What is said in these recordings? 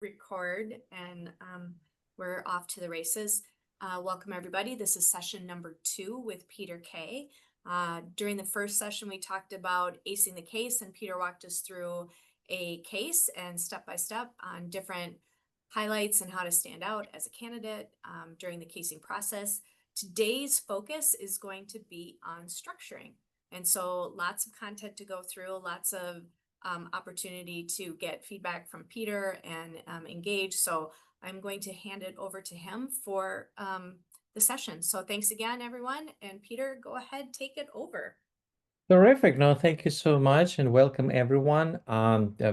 record and we're off to the races. Welcome everybody. This is session number 2 with Peter Kay. During the first session, we talked about acing the case, and Peter walked us through a case and step by step on different highlights and how to stand out as a candidate during the casing process. Today's focus is going to be on structuring. And so lots of content to go through, lots of opportunity to get feedback from Peter and engage. So I'm going to hand it over to him for the session. So thanks again, everyone. And Peter, go ahead, take it over. Terrific. No, thank you so much and welcome everyone.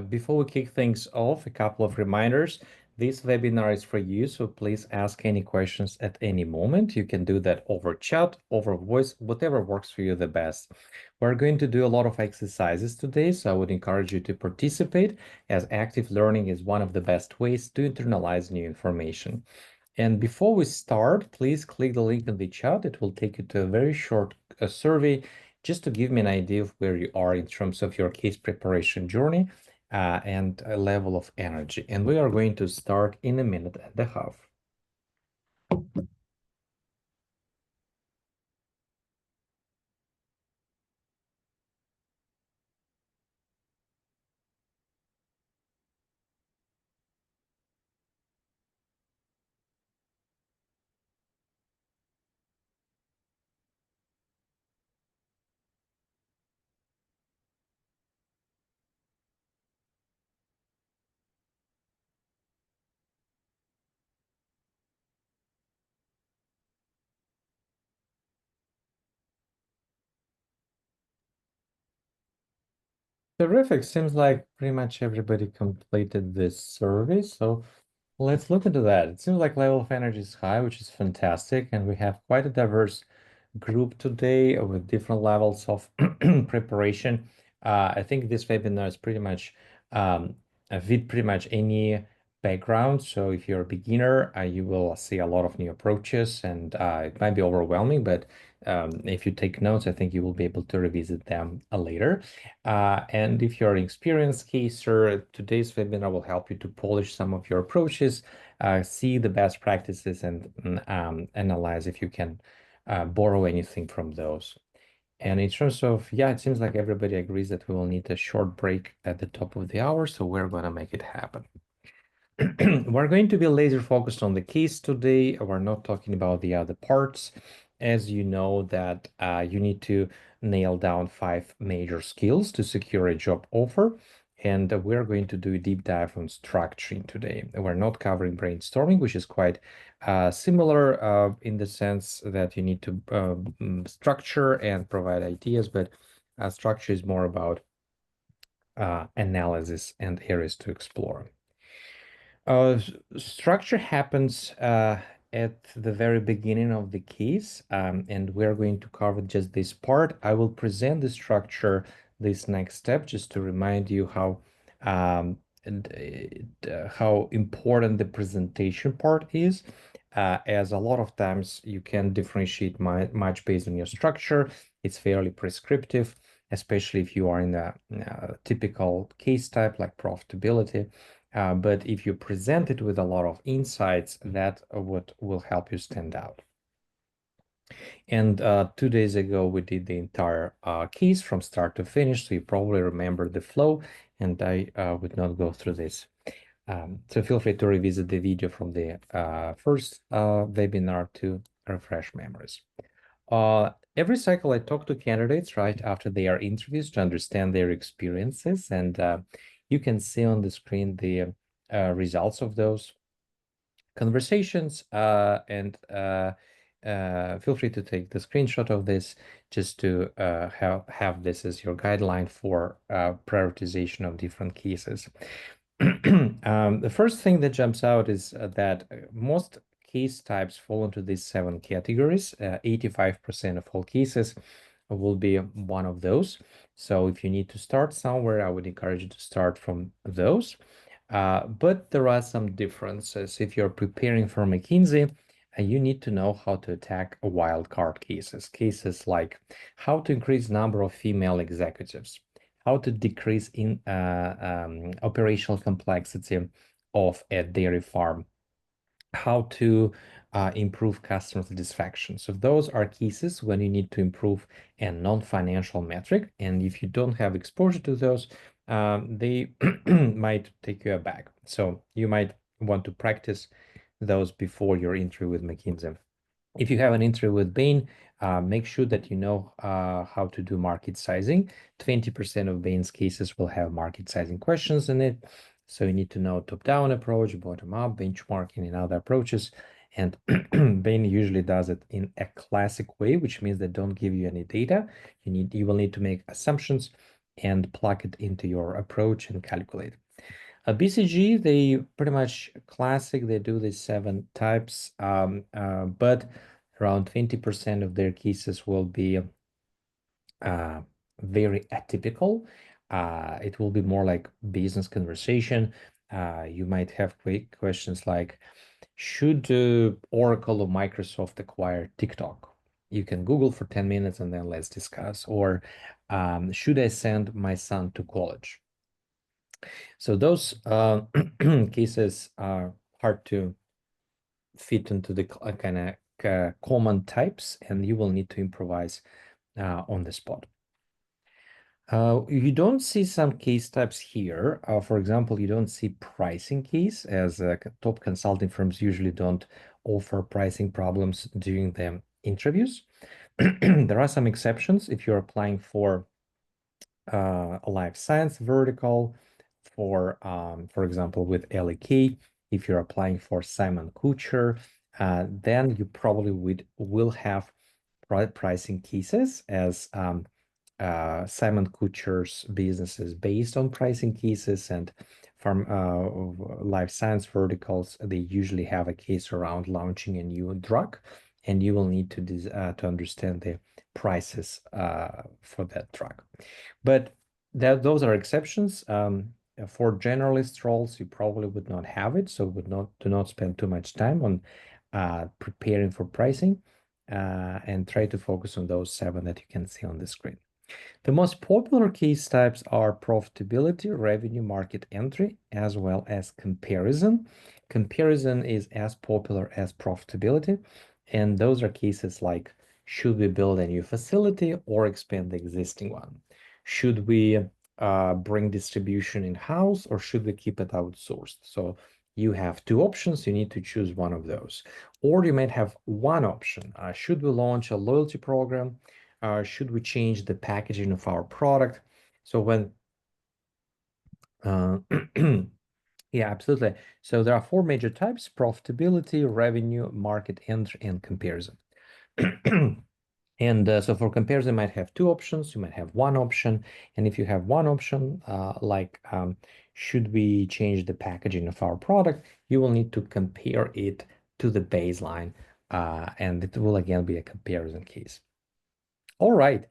Before we kick things off, a couple of reminders. This webinar is for you, so please ask any questions at any moment. You can do that over chat, over voice, whatever works for you the best. We're going to do a lot of exercises today, so I would encourage you to participate, as active learning is one of the best ways to internalize new information. And before we start, please click the link in the chat. It will take you to a very short survey just to give me an idea of where you are in terms of your case preparation journey and a level of energy. And we are going to start in a minute and a half. Terrific. Seems like pretty much everybody completed this survey. So let's look into that. It seems like level of energy is high, which is fantastic. And we have quite a diverse group today with different levels of preparation. I think this webinar is pretty much with pretty much any background. So if you're a beginner, you will see a lot of new approaches and it might be overwhelming, but if you take notes, I think you will be able to revisit them later. And if you're an experienced caser, today's webinar will help you to polish some of your approaches, see the best practices, and analyze if you can borrow anything from those. And in terms of, yeah, it seems like everybody agrees that we will need a short break at the top of the hour, so we're going to make it happen. We're going to be laser focused on the case today. We're not talking about the other parts. As you know that you need to nail down 5 major skills to secure a job offer. And we're going to do a deep dive on structuring today. We're not covering brainstorming, which is quite similar in the sense that you need to structure and provide ideas, but structure is more about analysis and areas to explore. Structure happens at the very beginning of the case, and we're going to cover just this part. I will present the structure this next step just to remind you how important the presentation part is, as a lot of times you can differentiate much based on your structure. It's fairly prescriptive, especially if you are in a typical case type like profitability. But if you present it with a lot of insights, that will help you stand out. And 2 days ago, we did the entire case from start to finish, so you probably remember the flow, and I would not go through this. So feel free to revisit the video from the first webinar to refresh memories. Every cycle I talk to candidates right after they are interviewed to understand their experiences, and you can see on the screen the results of those conversations, and feel free to take the screenshot of this just to have this as your guideline for prioritization of different cases. The first thing that jumps out is that most case types fall into these 7 categories. 85% of all cases will be one of those. So if you need to start somewhere, I would encourage you to start from those. But there are some differences. If you're preparing for McKinsey, you need to know how to attack wildcard cases. Cases like how to increase number of female executives, how to decrease in operational complexity of a dairy farm, how to improve customer satisfaction. So those are cases when you need to improve a non-financial metric. And if you don't have exposure to those, they might take you aback. So you might want to practice those before your interview with McKinsey. If you have an interview with Bain, make sure that you know how to do market sizing. 20% of Bain's cases will have market sizing questions in it. So you need to know top-down approach, bottom-up, benchmarking, and other approaches. And Bain usually does it in a classic way, which means they don't give you any data. You will need to make assumptions and plug it into your approach and calculate. BCG, they pretty much classic. They do these 7 types, but around 20% of their cases will be very atypical. It will be more like business conversation. You might have quick questions like, should Oracle or Microsoft acquire TikTok? You can Google for 10 minutes and then let's discuss. Or should I send my son to college? So those cases are hard to fit into the kind of common types, and you will need to improvise on the spot. You don't see some case types here. For example, you don't see pricing case, as top consulting firms usually don't offer pricing problems during the interviews. There are some exceptions if you're applying for a life science vertical, for example, with LEK, if you're applying for Simon-Kucher, then you probably will have pricing cases, as Simon-Kucher's business is based on pricing cases, and from life science verticals, they usually have a case around launching a new drug, and you will need to understand the prices for that drug. But those are exceptions. For generalist roles, you probably would not have it, so do not spend too much time on preparing for pricing, and try to focus on those 7 that you can see on the screen. The most popular case types are profitability, revenue, market entry, as well as comparison. Comparison is as popular as profitability, and those are cases like, should we build a new facility or expand the existing one? Should we bring distribution in-house, or should we keep it outsourced? So you have 2 options. You need to choose one of those. Or you might have one option. Should we launch a loyalty program? Should we change the packaging of our product? So when, yeah, absolutely. So there are 4 major types: profitability, revenue, market entry, and comparison. And so for comparison, you might have 2 options. You might have one option. And if you have one option, should we change the packaging of our product? You will need to compare it to the baseline, and it will again be a comparison case. All right.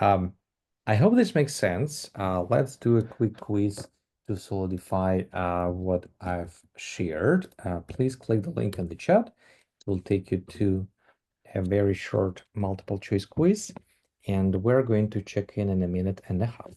I hope this makes sense. Let's do a quick quiz to solidify what I've shared. Please click the link in the chat. It will take you to a very short multiple choice quiz, and we're going to check in a minute and a half.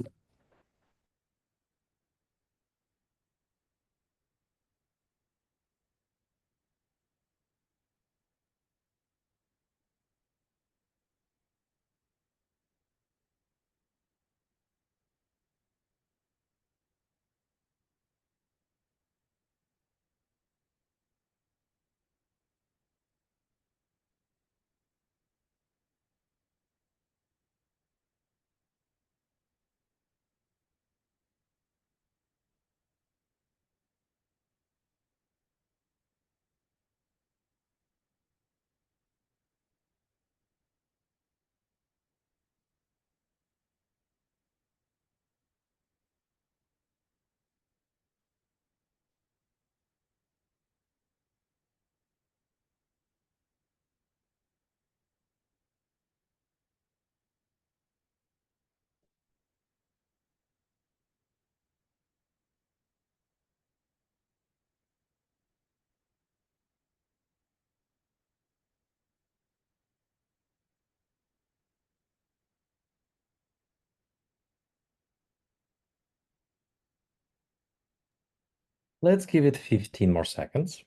Let's give it 15 more seconds.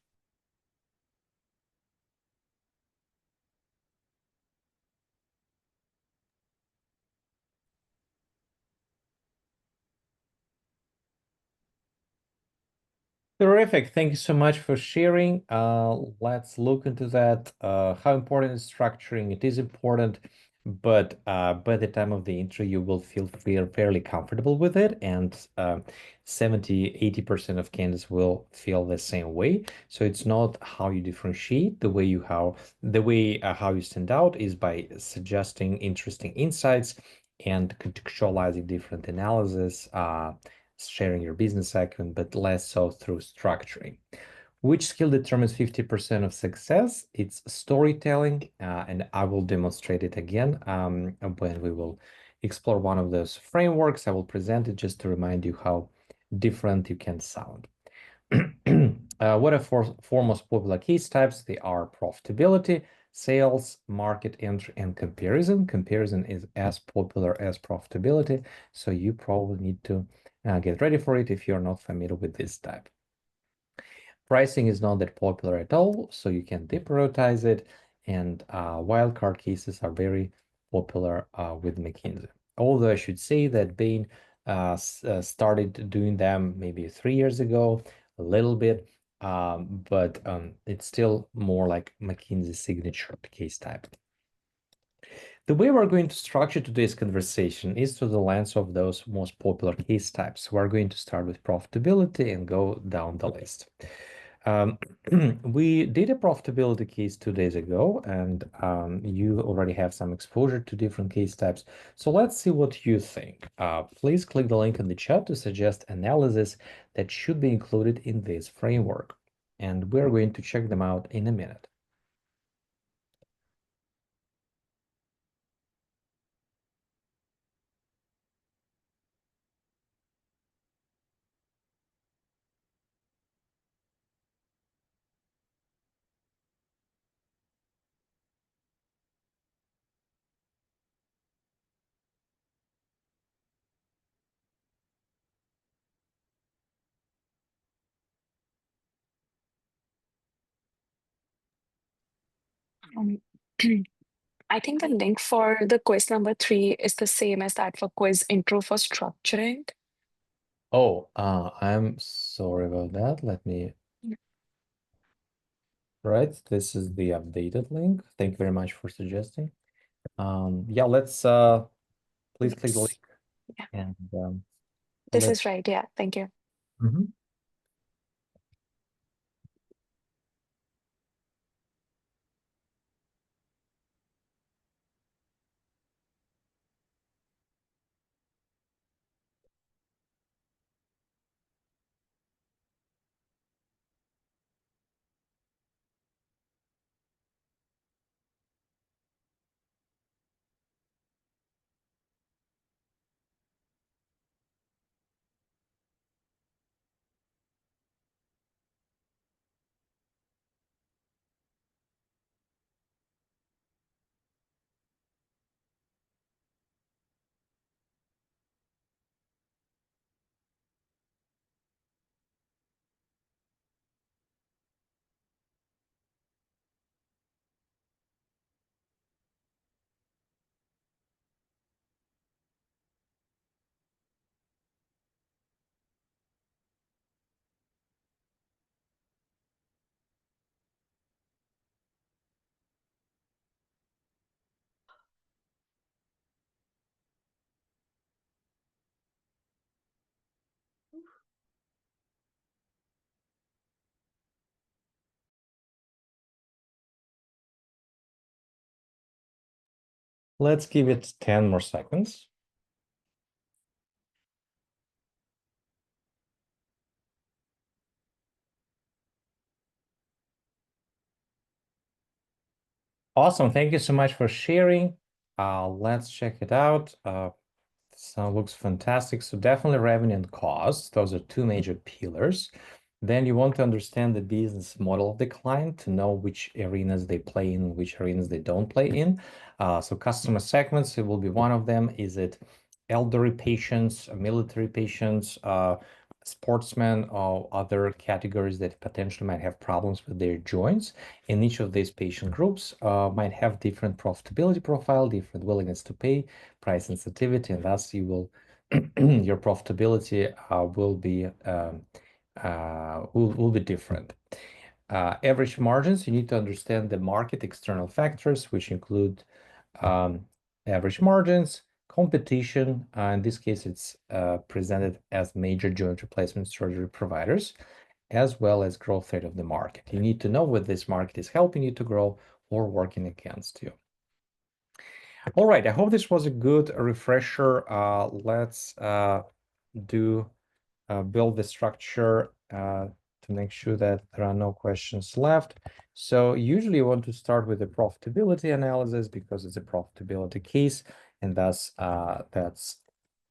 Terrific. Thank you so much for sharing. Let's look into that. How important is structuring? It is important, but by the time of the intro, you will feel fairly comfortable with it, and 70-80% of candidates will feel the same way. So it's not how you differentiate. The way how you stand out is by suggesting interesting insights and contextualizing different analysis. Sharing your business acumen, but less so through structuring. Which skill determines 50% of success? It's storytelling, and I will demonstrate it again when we will explore one of those frameworks. I will present it just to remind you how different you can sound. What are four most popular case types? They are profitability, sales, market entry, and comparison. Comparison is as popular as profitability, so you probably need to get ready for it if you're not familiar with this type. Pricing is not that popular at all, so you can deprioritize it, and wildcard cases are very popular with McKinsey. Although I should say that Bain started doing them maybe 3 years ago, a little bit, but it's still more like McKinsey's signature case type. The way we're going to structure today's conversation is through the lens of those most popular case types. We're going to start with profitability and go down the list. We did a profitability case 2 days ago, and you already have some exposure to different case types. So let's see what you think. Please click the link in the chat to suggest analysis that should be included in this framework. And we're going to check them out in a minute. Um, I think the link for the quiz number 3 is the same as that for quiz intro for structuring. Oh, I'm sorry about that. Let me. Yeah. Right, this is the updated link. Thank you very much for suggesting. Yeah, let's please click the link. Yeah. And This is right. Yeah. Thank you. Mhm. Let's give it 10 more seconds. Awesome. Thank you so much for sharing. Let's check it out. So looks fantastic. So definitely revenue and cost. Those are two major pillars. Then you want to understand the business model of the client to know which arenas they play in, which arenas they don't play in. So customer segments, it will be one of them. Is it elderly patients, military patients, sportsmen or other categories that potentially might have problems with their joints. And each of these patient groups might have different profitability profile, different willingness to pay, price sensitivity, and thus you will your profitability will be different. Average margins, you need to understand the market external factors, which include average margins, competition. In this case, it's presented as major joint replacement surgery providers, as well as growth rate of the market. You need to know whether this market is helping you to grow or working against you. All right, I hope this was a good refresher. Let's build the structure to make sure that there are no questions left. So usually you want to start with the profitability analysis because it's a profitability case, and thus that's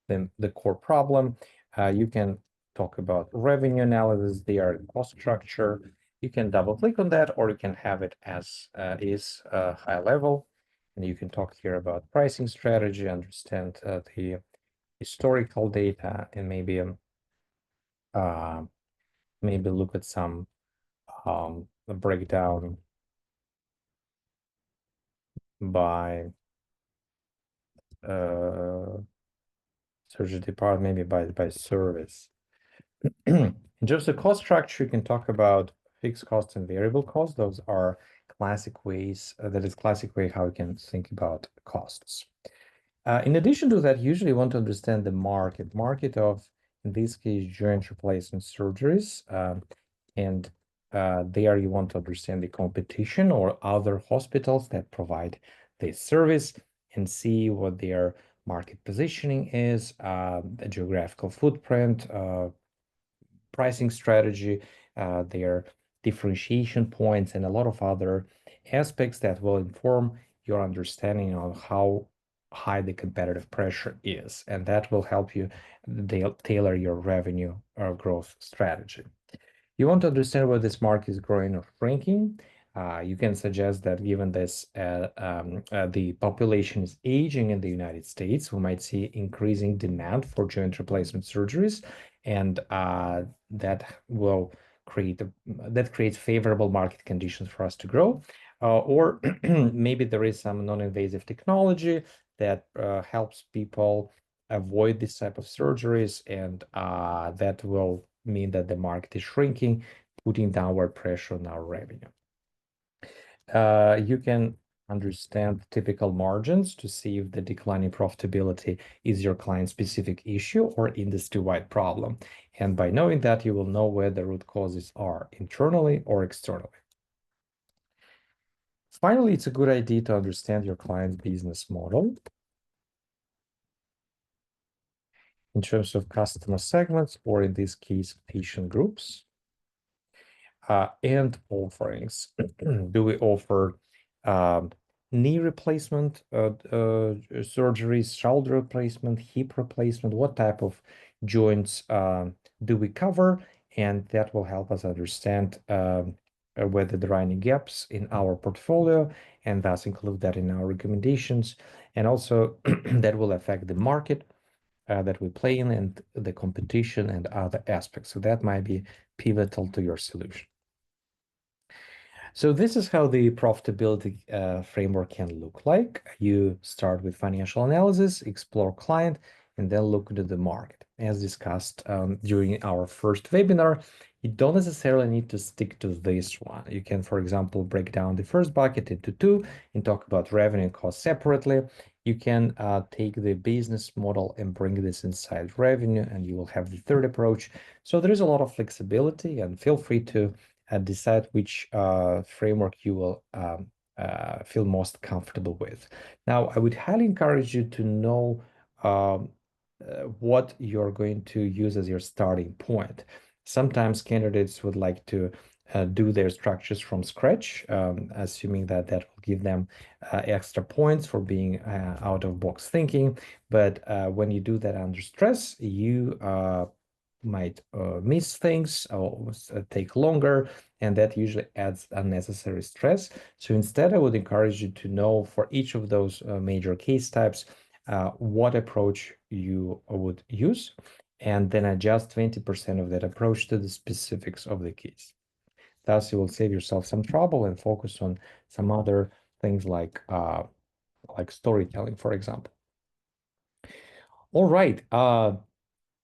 the core problem. You can talk about revenue analysis, their cost structure. You can double click on that, or you can have it as is high level. And you can talk here about pricing strategy, understand the historical data, and maybe look at some breakdown by surgery department, maybe by service. In terms of cost structure, you can talk about fixed costs and variable costs. Those are classic ways, classic way how you can think about costs. In addition to that, usually you want to understand the market of, in this case, joint replacement surgeries. And there you want to understand the competition or other hospitals that provide this service and see what their market positioning is, the geographical footprint, pricing strategy, their differentiation points, and a lot of other aspects that will inform your understanding of how high the competitive pressure is. And that will help you tailor your revenue or growth strategy. You want to understand whether this market is growing or shrinking. You can suggest that given this, the population is aging in the United States, we might see increasing demand for joint replacement surgeries, and that creates favorable market conditions for us to grow. Or maybe there is some non-invasive technology that helps people avoid this type of surgeries, and that will mean that the market is shrinking, putting downward pressure on our revenue. You can understand typical margins to see if the declining profitability is your client-specific issue or industry-wide problem. And by knowing that, you will know where the root causes are, internally or externally. Finally, it's a good idea to understand your client's business model in terms of customer segments, or in this case, patient groups, and offerings. Do we offer knee replacement surgeries, shoulder replacement, hip replacement? What type of joints do we cover? And that will help us understand whether there are any gaps in our portfolio, and thus include that in our recommendations. And also that will affect the market that we play in, and the competition and other aspects. So that might be pivotal to your solution. So this is how the profitability framework can look like. You start with financial analysis, explore client, and then look into the market. As discussed during our first webinar, you don't necessarily need to stick to this one. You can, for example, break down the first bucket into two and talk about revenue and cost separately. You can take the business model and bring this inside revenue, and you will have the third approach. So there is a lot of flexibility, and feel free to decide which framework you will feel most comfortable with. Now, I would highly encourage you to know what you're going to use as your starting point. Sometimes candidates would like to do their structures from scratch, assuming that that will give them extra points for being out-of-box thinking. But when you do that under stress, you might miss things or take longer, and that usually adds unnecessary stress. So instead, I would encourage you to know for each of those major case types what approach you would use, and then adjust 20% of that approach to the specifics of the case. Thus, you will save yourself some trouble and focus on some other things like storytelling, for example. All right.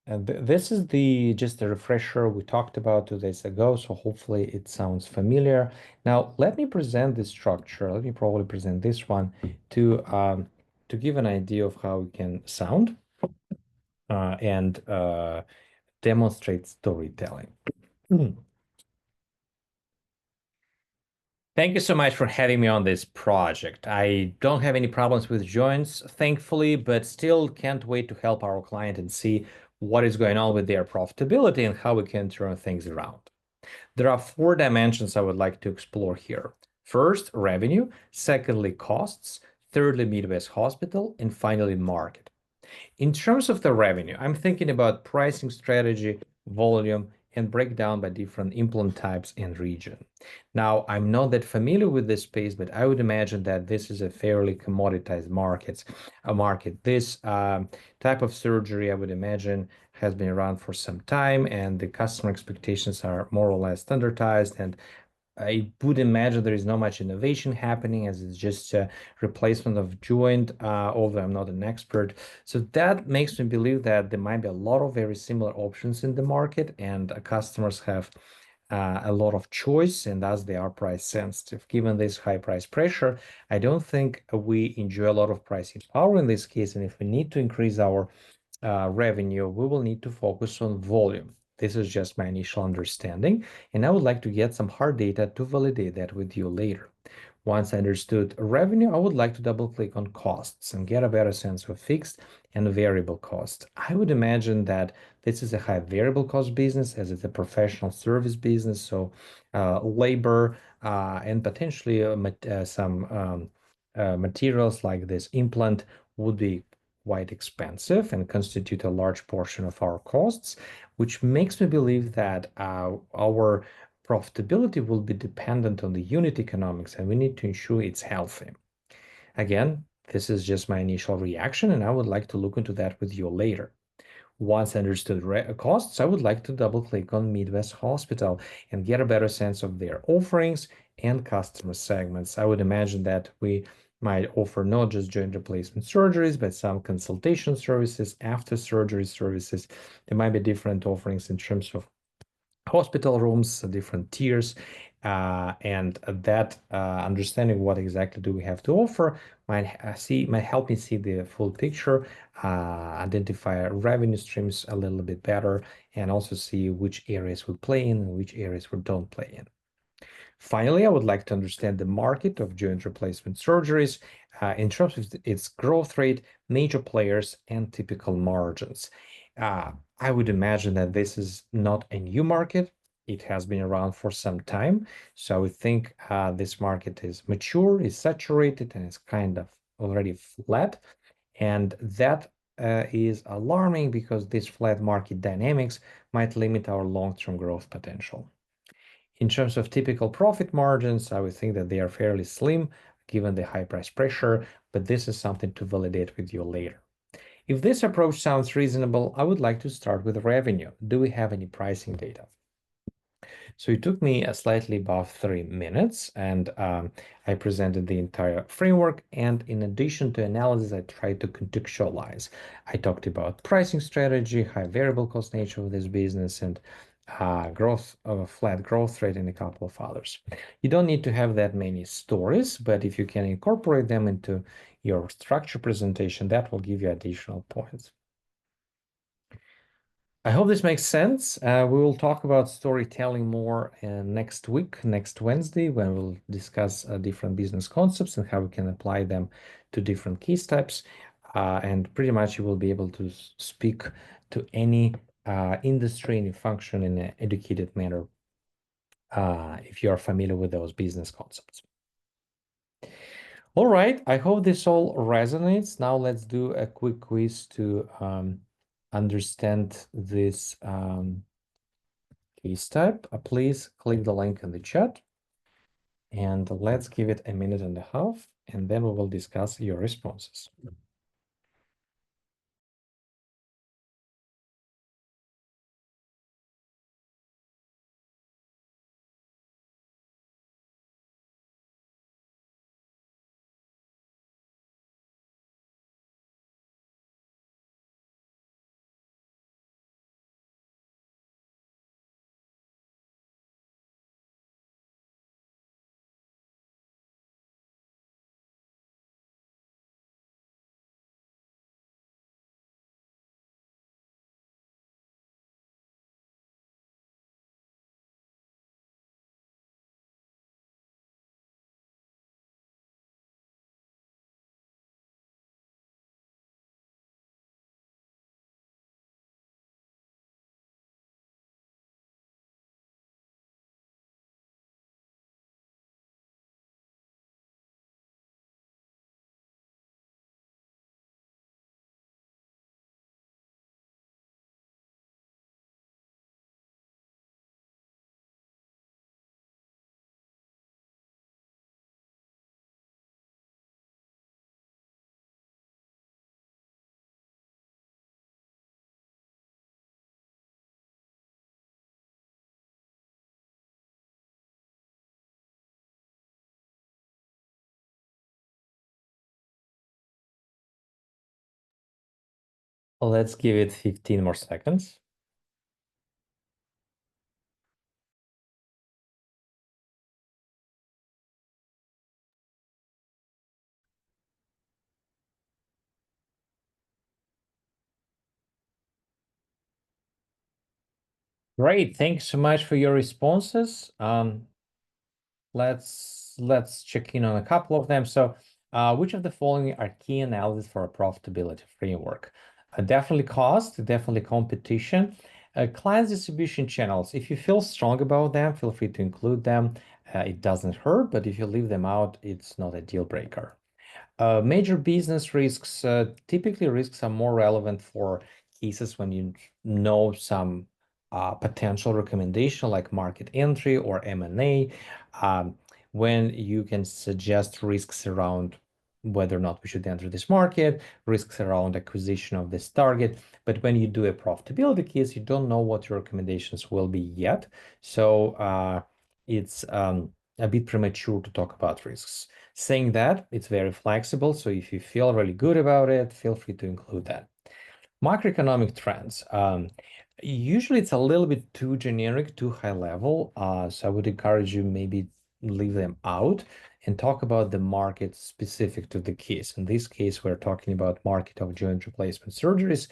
And this is just a refresher we talked about 2 days ago, so hopefully it sounds familiar. Now, let me present this structure. Let me probably present this one to give an idea of how it can sound and demonstrate storytelling. Thank you so much for having me on this project. I don't have any problems with joints, thankfully, but still can't wait to help our client and see what is going on with their profitability and how we can turn things around. There are 4 dimensions I would like to explore here. First, revenue. Secondly, costs. Thirdly, Midwest Hospital. And finally, market. In terms of the revenue, I'm thinking about pricing strategy, volume, and breakdown by different implant types and region. Now, I'm not that familiar with this space, but I would imagine that this is a fairly commoditized market. This type of surgery, I would imagine, has been around for some time, and the customer expectations are more or less standardized. And I would imagine there is not much innovation happening, as it's just a replacement of joint, although I'm not an expert. So that makes me believe that there might be a lot of very similar options in the market, and customers have a lot of choice, and thus they are price sensitive. Given this high price pressure, I don't think we enjoy a lot of pricing power in this case, and if we need to increase our revenue, we will need to focus on volume. This is just my initial understanding, and I would like to get some hard data to validate that with you later. Once I understood revenue, I would like to double click on costs and get a better sense of fixed and variable cost. I would imagine that this is a high variable cost business, as it's a professional service business, so labor and potentially some materials like this implant would be quite expensive and constitute a large portion of our costs, which makes me believe that our profitability will be dependent on the unit economics, and we need to ensure it's healthy. Again, this is just my initial reaction, and I would like to look into that with you later. Once I understood costs, I would like to double click on Midwest Hospital and get a better sense of their offerings and customer segments. I would imagine that we might offer not just joint replacement surgeries, but some consultation services, after surgery services. There might be different offerings in terms of hospital rooms, different tiers, and that understanding what exactly do we have to offer might help me see the full picture, identify revenue streams a little bit better, and also see which areas we play in and which areas we don't play in. Finally, I would like to understand the market of joint replacement surgeries in terms of its growth rate, major players, and typical margins. I would imagine that this is not a new market. It has been around for some time. So I would think this market is mature, is saturated, and is kind of already flat. And that is alarming because this flat market dynamics might limit our long-term growth potential. In terms of typical profit margins, I would think that they are fairly slim given the high price pressure, but this is something to validate with you later. If this approach sounds reasonable, I would like to start with revenue. Do we have any pricing data? So it took me slightly above 3 minutes, and I presented the entire framework. And in addition to analysis, I tried to contextualize. I talked about pricing strategy, high variable cost nature of this business, and flat growth rate, and a couple of others. You don't need to have that many stories, but if you can incorporate them into your structure presentation, that will give you additional points. I hope this makes sense. We will talk about storytelling more next week, next Wednesday, when we'll discuss different business concepts and how we can apply them to different case types. And pretty much you will be able to speak to any industry, any function in an educated manner if you are familiar with those business concepts. All right, I hope this all resonates. Now let's do a quick quiz to understand this case type. Please click the link in the chat and let's give it a minute and a half, and then we will discuss your responses. Let's give it 15 more seconds. Great, thanks so much for your responses. Let's check in on a couple of them. So, which of the following are key analysis for a profitability framework? Definitely cost, definitely competition, clients distribution channels. If you feel strong about them, feel free to include them. It doesn't hurt, but if you leave them out, it's not a deal breaker. Major business risks, typically risks are more relevant for cases when you know some potential recommendation like market entry or M&A, when you can suggest risks around whether or not we should enter this market, risks around acquisition of this target. But when you do a profitability case, you don't know what your recommendations will be yet. So it's a bit premature to talk about risks. Saying that, it's very flexible. So if you feel really good about it, feel free to include that. Macroeconomic trends. Usually it's a little bit too generic, too high level. So I would encourage you maybe leave them out and talk about the market specific to the case. In this case, we're talking about market of joint replacement surgeries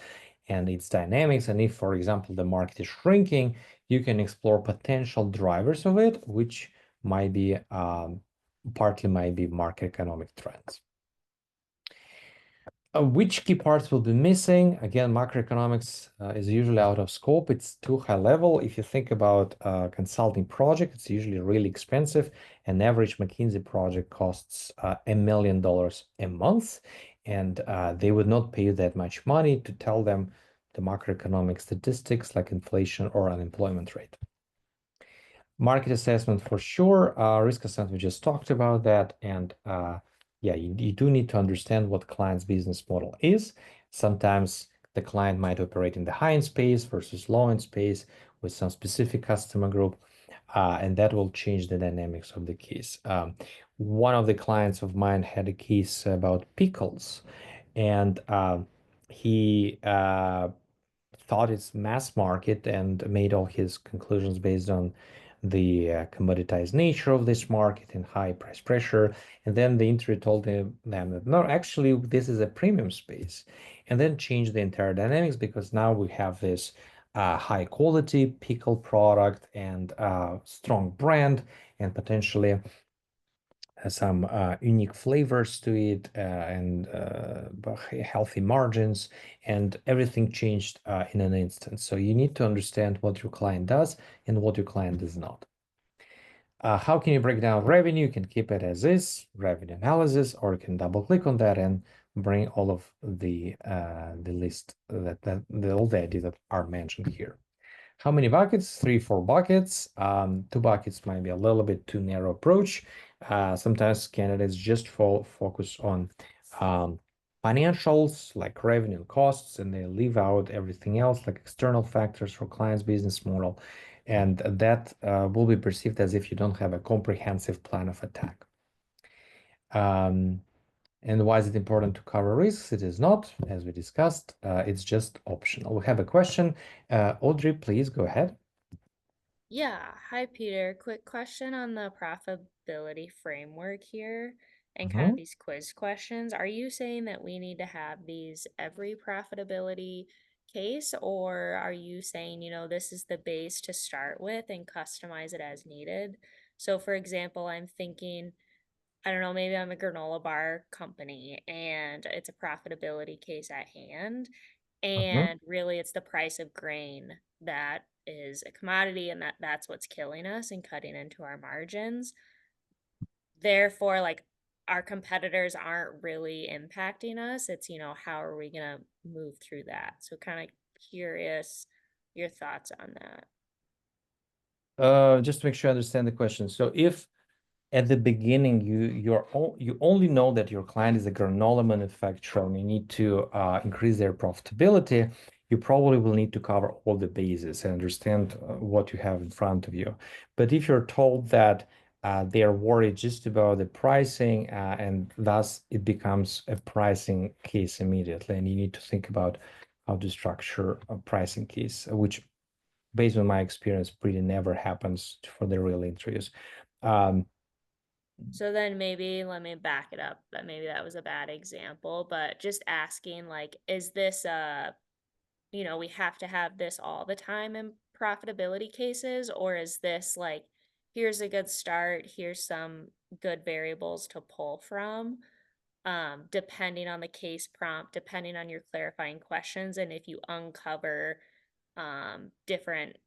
and its dynamics. And if, for example, the market is shrinking, you can explore potential drivers of it, which might be partly might be market economic trends. Which key parts will be missing? Again, macroeconomics is usually out of scope. It's too high level. If you think about a consulting project, it's usually really expensive. An average McKinsey project costs $1 million a month, and they would not pay you that much money to tell them the macroeconomic statistics like inflation or unemployment rate. Market assessment for sure. Risk assessment, we just talked about that. And yeah, you do need to understand what client's business model is. Sometimes the client might operate in the high-end space versus low-end space with some specific customer group, and that will change the dynamics of the case. One of the clients of mine had a case about pickles, and he thought it's mass market and made all his conclusions based on the commoditized nature of this market and high price pressure. And then the interview told them that no, actually, this is a premium space. And then changed the entire dynamics because now we have this high quality pickle product and strong brand and potentially some unique flavors to it and healthy margins, and everything changed in an instant. So you need to understand what your client does and what your client does not. How can you break down revenue? You can keep it as is, revenue analysis, or you can double click on that and bring all of the list all the ideas that are mentioned here. How many buckets? 3, 4 buckets. 2 buckets might be a little bit too narrow approach. Sometimes candidates just focus on financials like revenue and costs, and they leave out everything else like external factors for client's business model. And that will be perceived as if you don't have a comprehensive plan of attack. And why is it important to cover risks? It is not, as we discussed, it's just optional. We have a question. Audrey, please go ahead. Yeah. Hi, Peter. Quick question on the profitability framework here and kind of these quiz questions. Are you saying that we need to have these every profitability case, or are you saying, this is the base to start with and customize it as needed? So, for example, I'm thinking, I don't know, maybe I'm a granola bar company and it's a profitability case at hand. And really, it's the price of grain that is a commodity, and that's what's killing us and cutting into our margins. Therefore, like, our competitors aren't really impacting us. It's, how are we going to move through that? So kind of curious your thoughts on that. Just to make sure I understand the question. So if at the beginning you only know that your client is a granola manufacturer and you need to increase their profitability, you probably will need to cover all the bases and understand what you have in front of you. But if you're told that they are worried just about the pricing and thus it becomes a pricing case immediately, and you need to think about how to structure a pricing case, which based on my experience pretty never happens for the real interviews. So then maybe let me back it up. That maybe that was a bad example, but just asking like, is this we have to have this all the time in profitability cases, or is this like, here's a good start, here's some good variables to pull from, depending on the case prompt, depending on your clarifying questions, and if you uncover different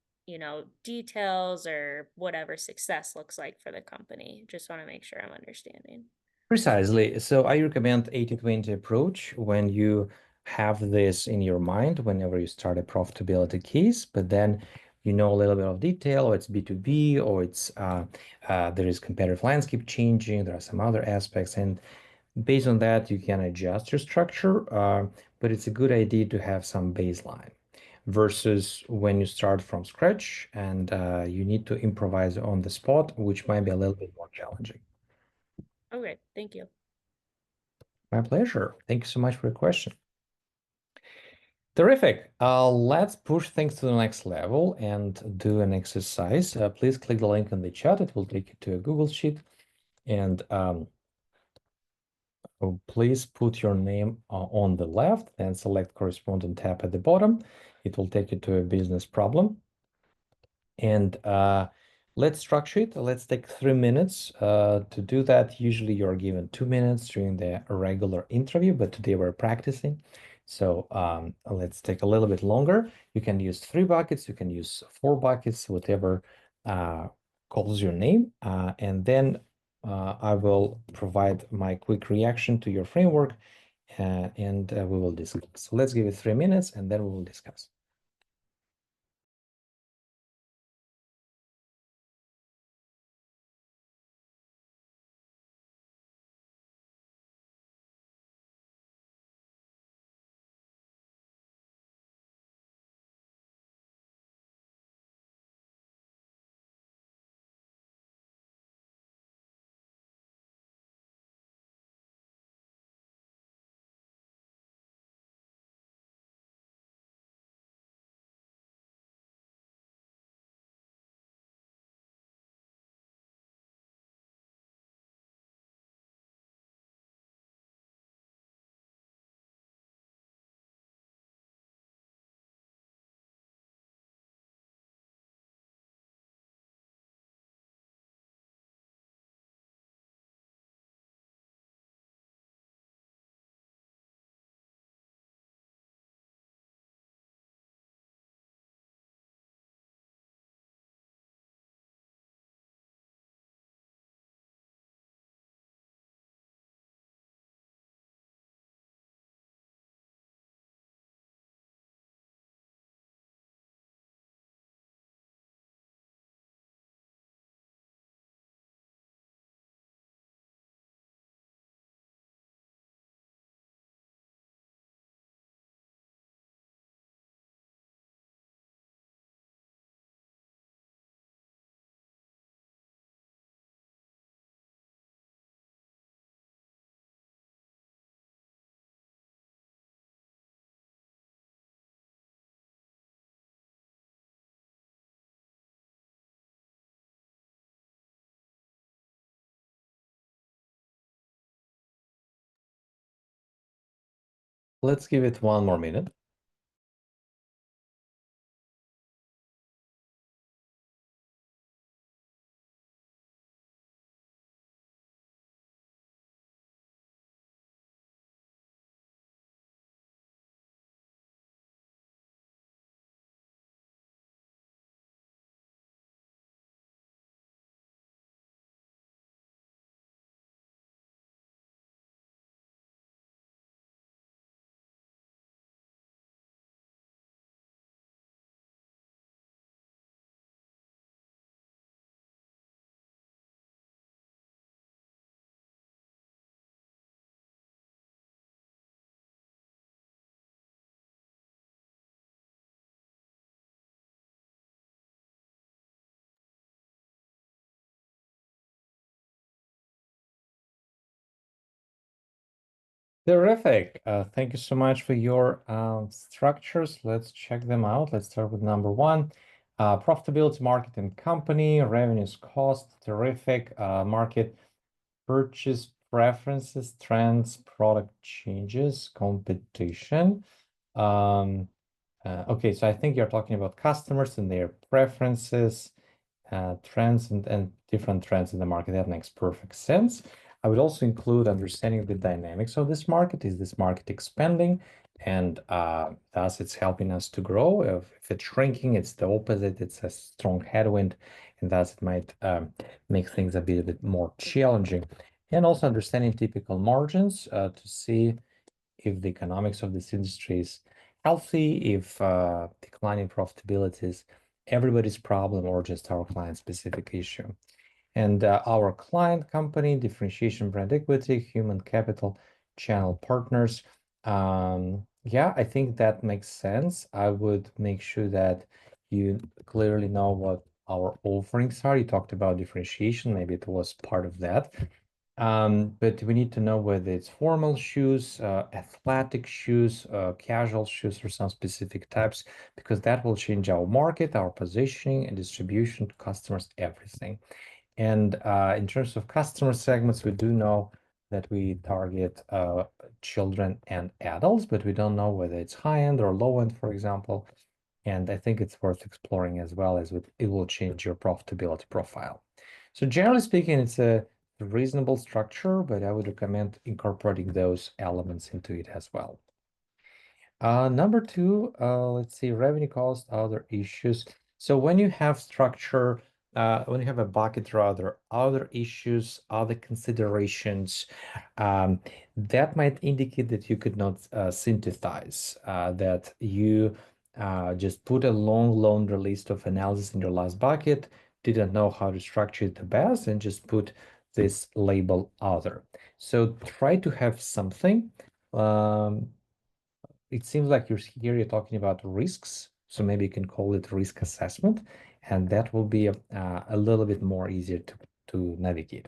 details or whatever success looks like for the company. Just want to make sure I'm understanding. Precisely. So I recommend 80-20 approach when you have this in your mind whenever you start a profitability case, but then you know a little bit of detail, or it's B2B, or it's there is competitive landscape changing, there are some other aspects, and based on that you can adjust your structure, but it's a good idea to have some baseline versus when you start from scratch and you need to improvise on the spot, which might be a little bit more challenging. Okay, thank you. My pleasure. Thank you so much for your question. Terrific. Let's push things to the next level and do an exercise. Please click the link in the chat. It will take you to a Google Sheet. And please put your name on the left and select corresponding tab at the bottom. It will take you to a business problem. And let's structure it. Let's take 3 minutes to do that. Usually you're given 2 minutes during the regular interview, but today we're practicing. So let's take a little bit longer. You can use 3 buckets, you can use 4 buckets, whatever calls your name. And then I will provide my quick reaction to your framework and we will discuss. So let's give it 3 minutes and then we will discuss. Let's give it 1 more minute. Terrific. Thank you so much for your structures. Let's check them out. Let's start with number one. Profitability, market, and company, revenues, cost, terrific. Market, purchase preferences, trends, product changes, competition. Okay, so I think you're talking about customers and their preferences, trends, and different trends in the market. That makes perfect sense. I would also include understanding the dynamics of this market. Is this market expanding? And thus it's helping us to grow. If it's shrinking, it's the opposite. It's a strong headwind, and thus it might make things a bit more challenging. And also understanding typical margins to see if the economics of this industry is healthy, if declining profitability is everybody's problem or just our client-specific issue. And our client company, differentiation, brand equity, human capital, channel partners. Yeah, I think that makes sense. I would make sure that you clearly know what our offerings are. You talked about differentiation, maybe it was part of that. But we need to know whether it's formal shoes, athletic shoes, casual shoes, or some specific types, because that will change our market, our positioning and distribution to customers, everything. And in terms of customer segments, we do know that we target children and adults, but we don't know whether it's high-end or low-end, for example. And I think it's worth exploring as well, as it will change your profitability profile. So generally speaking, it's a reasonable structure, but I would recommend incorporating those elements into it as well. Number two, let's see, revenue cost, other issues. So when you have structure, when you have a bucket, rather, other issues, other considerations, that might indicate that you could not synthesize, that you just put a long laundry list of analysis in your last bucket, didn't know how to structure it the best, and just put this label other. So try to have something. It seems like you're talking about risks, so maybe you can call it risk assessment, and that will be a little bit more easier to navigate.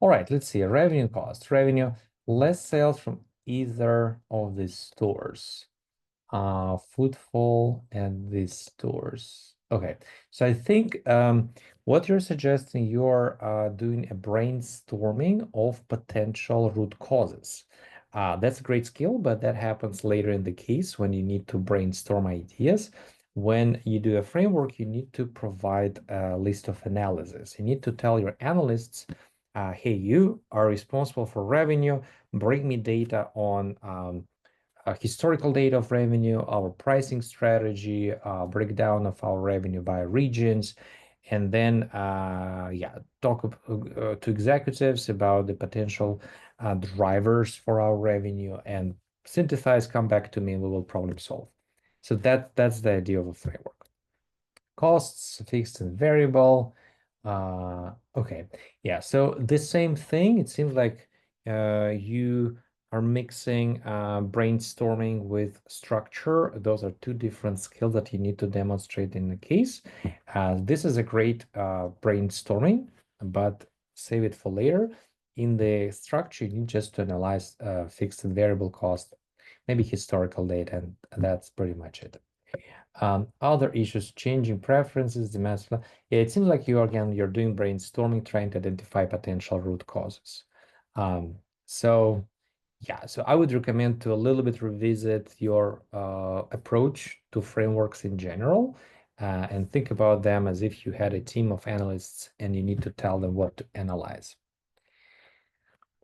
All right, let's see, revenue cost. Revenue, less sales from either of these stores. Footfall and these stores. Okay, so I think what you're suggesting, you're doing a brainstorming of potential root causes. That's a great skill, but that happens later in the case when you need to brainstorm ideas. When you do a framework, you need to provide a list of analysis. You need to tell your analysts, hey, you are responsible for revenue, bring me data on historical data of revenue, our pricing strategy, breakdown of our revenue by regions, and then talk to executives about the potential drivers for our revenue, and synthesize, come back to me, and we will problem solve. So that's the idea of a framework. Costs, fixed and variable. Okay, yeah, so the same thing, it seems like you are mixing brainstorming with structure. Those are two different skills that you need to demonstrate in the case. This is a great brainstorming, but save it for later. In the structure, you need just to analyze fixed and variable cost, maybe historical data, and that's pretty much it. Other issues, changing preferences, demands. Yeah, it seems like you're doing brainstorming, trying to identify potential root causes. So I would recommend to a little bit revisit your approach to frameworks in general, and think about them as if you had a team of analysts and you need to tell them what to analyze.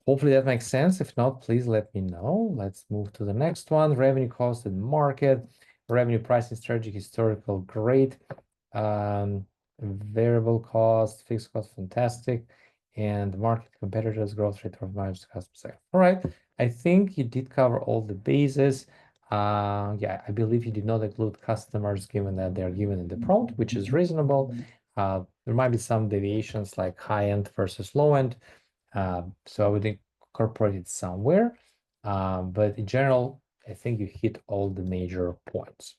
Hopefully that makes sense. If not, please let me know. Let's move to the next one. Revenue, cost, and market. Revenue, pricing strategy, historical, great. Variable cost, fixed cost, fantastic. And market, competitors, growth rate, of managed customer segment. All right, I think you did cover all the bases. Yeah, I believe you did not include customers given that they're given in the prompt, which is reasonable. There might be some deviations like high-end versus low-end. So I would incorporate it somewhere. But in general, I think you hit all the major points.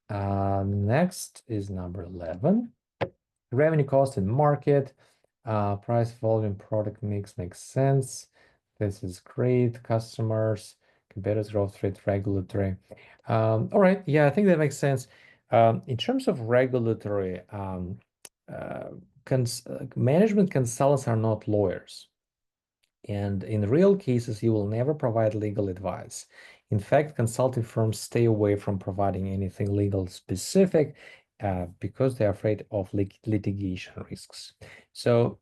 Next is number 11. Revenue, cost, and market. Price, volume, product mix makes sense. This is great. Customers, competitors, growth rate, regulatory. All right. Yeah, I think that makes sense. In terms of regulatory, management consultants are not lawyers. And in real cases, you will never provide legal advice. In fact, consulting firms stay away from providing anything legal specific because they're afraid of litigation risks. So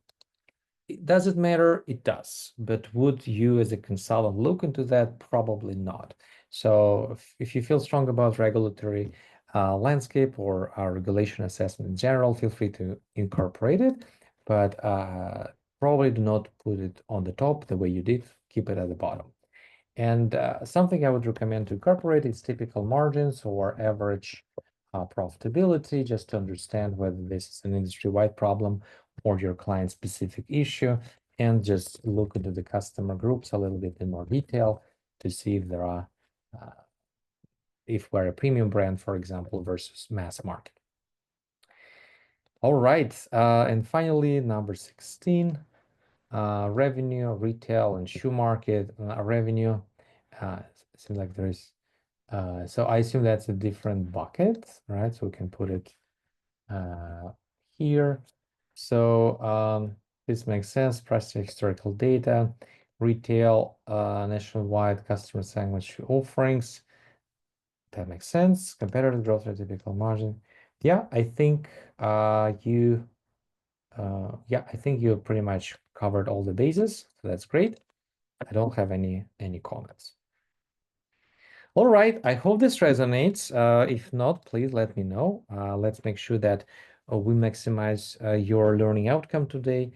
does it matter? It does. But would you as a consultant look into that? Probably not. So if you feel strong about regulatory landscape or regulation assessment in general, feel free to incorporate it. But probably do not put it on the top the way you did. Keep it at the bottom. And something I would recommend to incorporate is typical margins or average profitability, just to understand whether this is an industry-wide problem or your client-specific issue, and just look into the customer groups a little bit in more detail to see if there are, if we're a premium brand, for example, versus mass market. All right, and finally, number 16, revenue, retail and shoe market revenue. Seems like there is, so I assume that's a different bucket, right? So we can put it here. So this makes sense. Price historical data, retail, nationwide customer segment shoe offerings. That makes sense. Competitor growth rate, typical margin. Yeah, I think you pretty much covered all the bases. So that's great. I don't have any comments. All right, I hope this resonates. If not, please let me know. Let's make sure that we maximize your learning outcome today.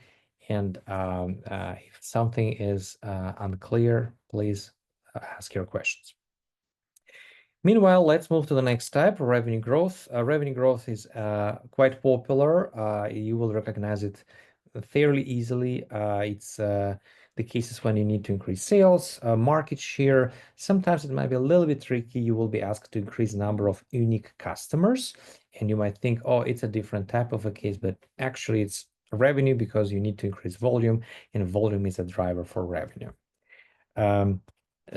And if something is unclear, please ask your questions. Meanwhile, let's move to the next step, revenue growth. Revenue growth is quite popular. You will recognize it fairly easily. It's the cases when you need to increase sales, market share. Sometimes it might be a little bit tricky. You will be asked to increase the number of unique customers. And you might think, oh, it's a different type of a case, but actually it's revenue because you need to increase volume, and volume is a driver for revenue.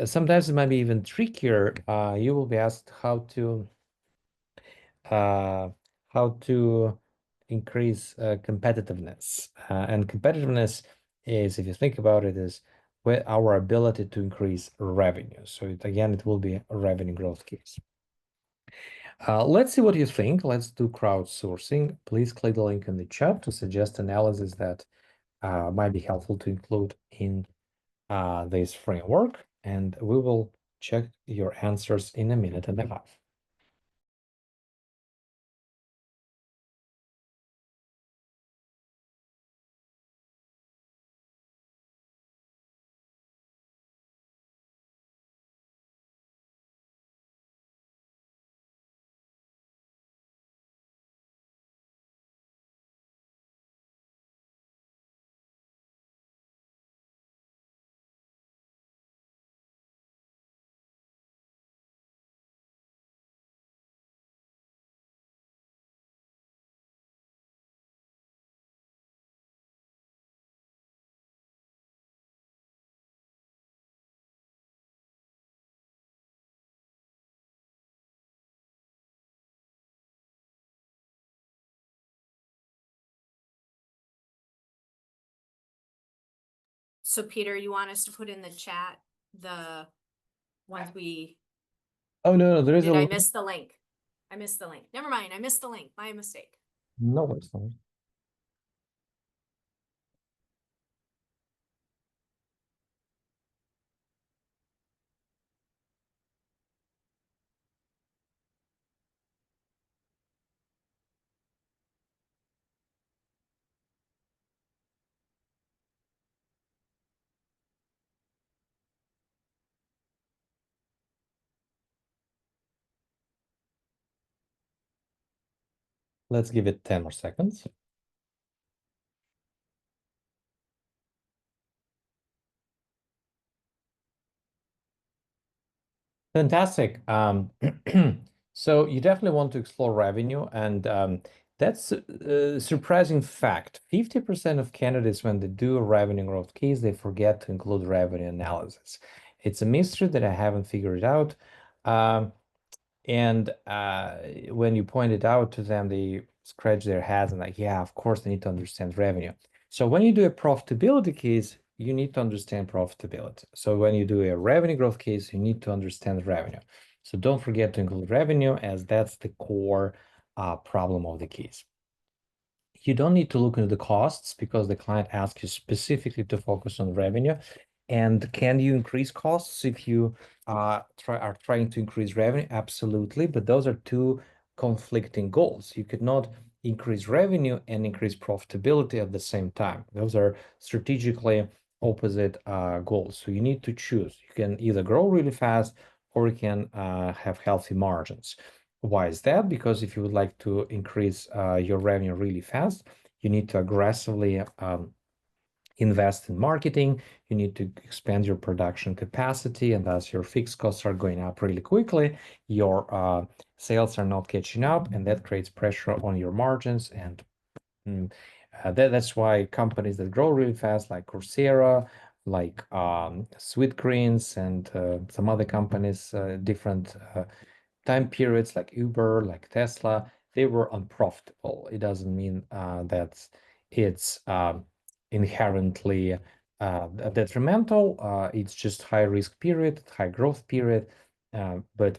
Sometimes it might be even trickier. You will be asked how to increase competitiveness. And competitiveness is, if you think about it, is our ability to increase revenue. So it will be a revenue growth case. Let's see what you think. Let's do crowdsourcing. Please click the link in the chat to suggest analysis that might be helpful to include in this framework, and we will check your answers in a minute and a half. So Peter, you want us to put in the chat the ones we, Oh, no, there is did a I miss the link? I missed the link. Never mind, I missed the link. My mistake. no worries. No worries. Let's give it 10 more seconds. Fantastic. So you definitely want to explore revenue, and That's a surprising fact. 50% of candidates, when they do a revenue growth case, they forget to include revenue analysis. It's a mystery that I haven't figured out. And when you point it out to them, they scratch their heads and like, yeah, of course, they need to understand revenue. So when you do a profitability case, you need to understand profitability. So when you do a revenue growth case, you need to understand revenue. So don't forget to include revenue, as that's the core problem of the case. You don't need to look into the costs because the client asks you specifically to focus on revenue. And can you increase costs if you are trying to increase revenue? Absolutely, but those are two conflicting goals. You could not increase revenue and increase profitability at the same time. Those are strategically opposite goals. So you need to choose. You can either grow really fast or you can have healthy margins. Why is that? Because if you would like to increase your revenue really fast, you need to aggressively invest in marketing, you need to expand your production capacity, and thus your fixed costs are going up really quickly. Your sales are not catching up, and that creates pressure on your margins. And that's why companies that grow really fast, like Coursera, like Sweetgreens, and some other companies, different time periods like Uber, like Tesla, they were unprofitable. It doesn't mean that it's inherently detrimental. It's just high risk period, high growth period. But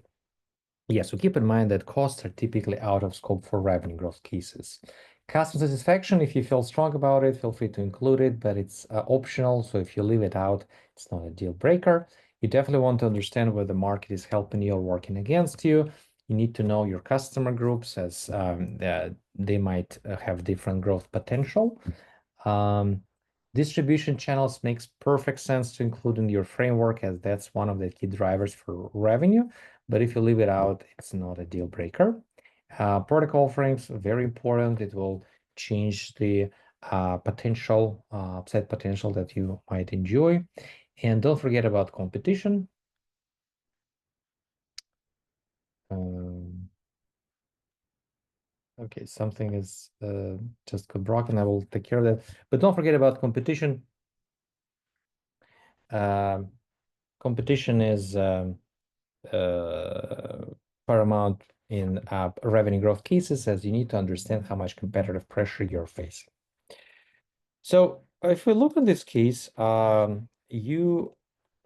yeah, so keep in mind that costs are typically out of scope for revenue growth cases. Customer satisfaction, if you feel strong about it, feel free to include it, but it's optional. So if you leave it out, it's not a deal breaker. You definitely want to understand whether the market is helping you or working against you. You need to know your customer groups, as they might have different growth potential. Distribution channels makes perfect sense to include in your framework, as that's one of the key drivers for revenue. But if you leave it out, it's not a deal breaker. Product offerings, very important. It will change the potential, upside potential that you might enjoy. And don't forget about competition. Okay, something is just got broken. I will take care of that. But don't forget about competition. Competition is paramount in revenue growth cases, as you need to understand how much competitive pressure you're facing. So if we look at this case, you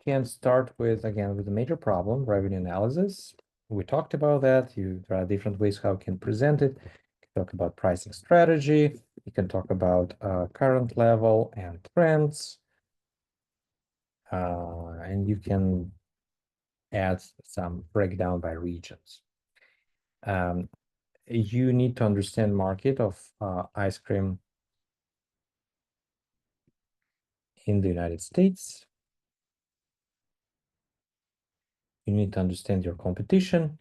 can start with, again, with the major problem, revenue analysis. We talked about that. There are different ways how you can present it. You can talk about pricing strategy. You can talk about current level and trends. And you can add some breakdown by regions. You need to understand market of ice cream in the United States. You need to understand your competition,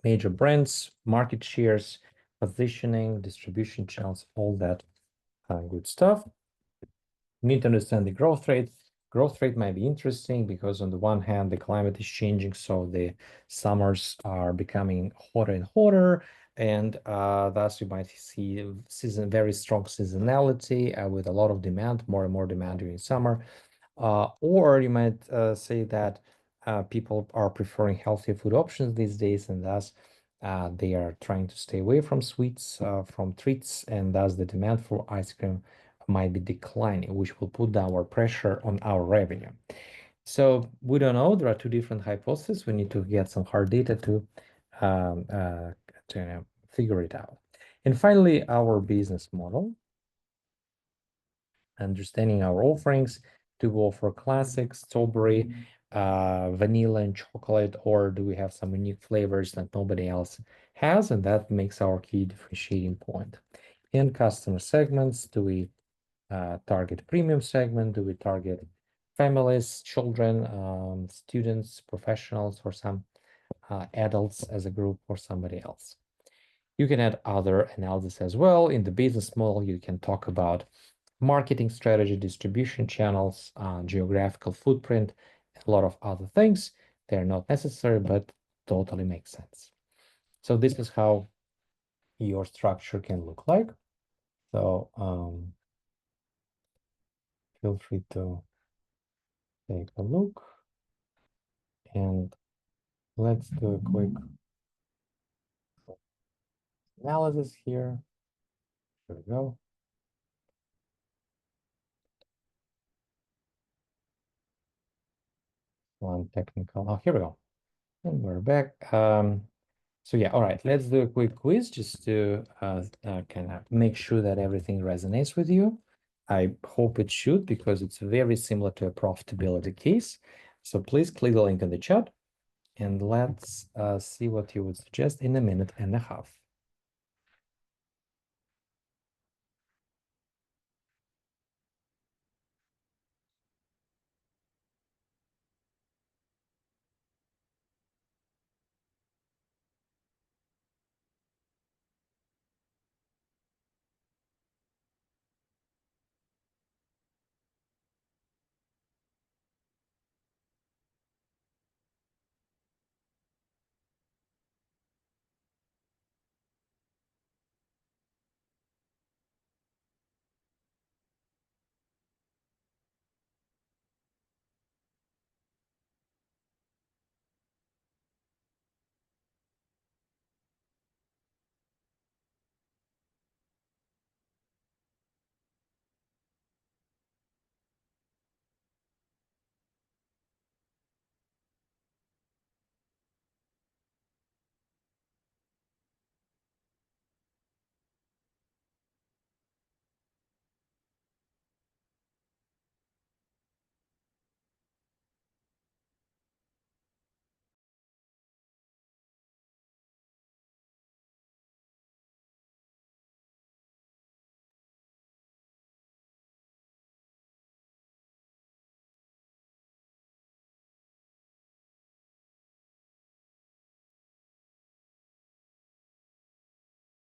major brands, market shares, positioning, distribution channels, all that good stuff. You need to understand the growth rate. Growth rate might be interesting because on the one hand, the climate is changing, so the summers are becoming hotter and hotter, and thus you might see very strong seasonality with a lot of demand, more and more demand during summer. Or you might say that people are preferring healthier food options these days, and thus they are trying to stay away from sweets, from treats, and thus the demand for ice cream might be declining, which will put downward pressure on our revenue. So we don't know. There are two different hypotheses. We need to get some hard data to figure it out. And finally, our business model. Understanding our offerings. Do we offer classic, strawberry, vanilla, and chocolate, or do we have some unique flavors that nobody else has? And that makes our key differentiating point. In customer segments, do we target premium segment? Do we target families, children, students, professionals, or some adults as a group, or somebody else? You can add other analysis as well. In the business model, you can talk about marketing strategy, distribution channels, geographical footprint, a lot of other things. They're not necessary, but totally make sense. So this is how your structure can look like. So feel free to take a look, and let's do a quick analysis here. Here we go. One technical. Oh, here we go. And we're back. So yeah, all right, let's do a quick quiz just to kind of make sure that everything resonates with you. I hope it should, because it's very similar to a profitability case. So please click the link in the chat, and let's see what you would suggest in a minute and a half.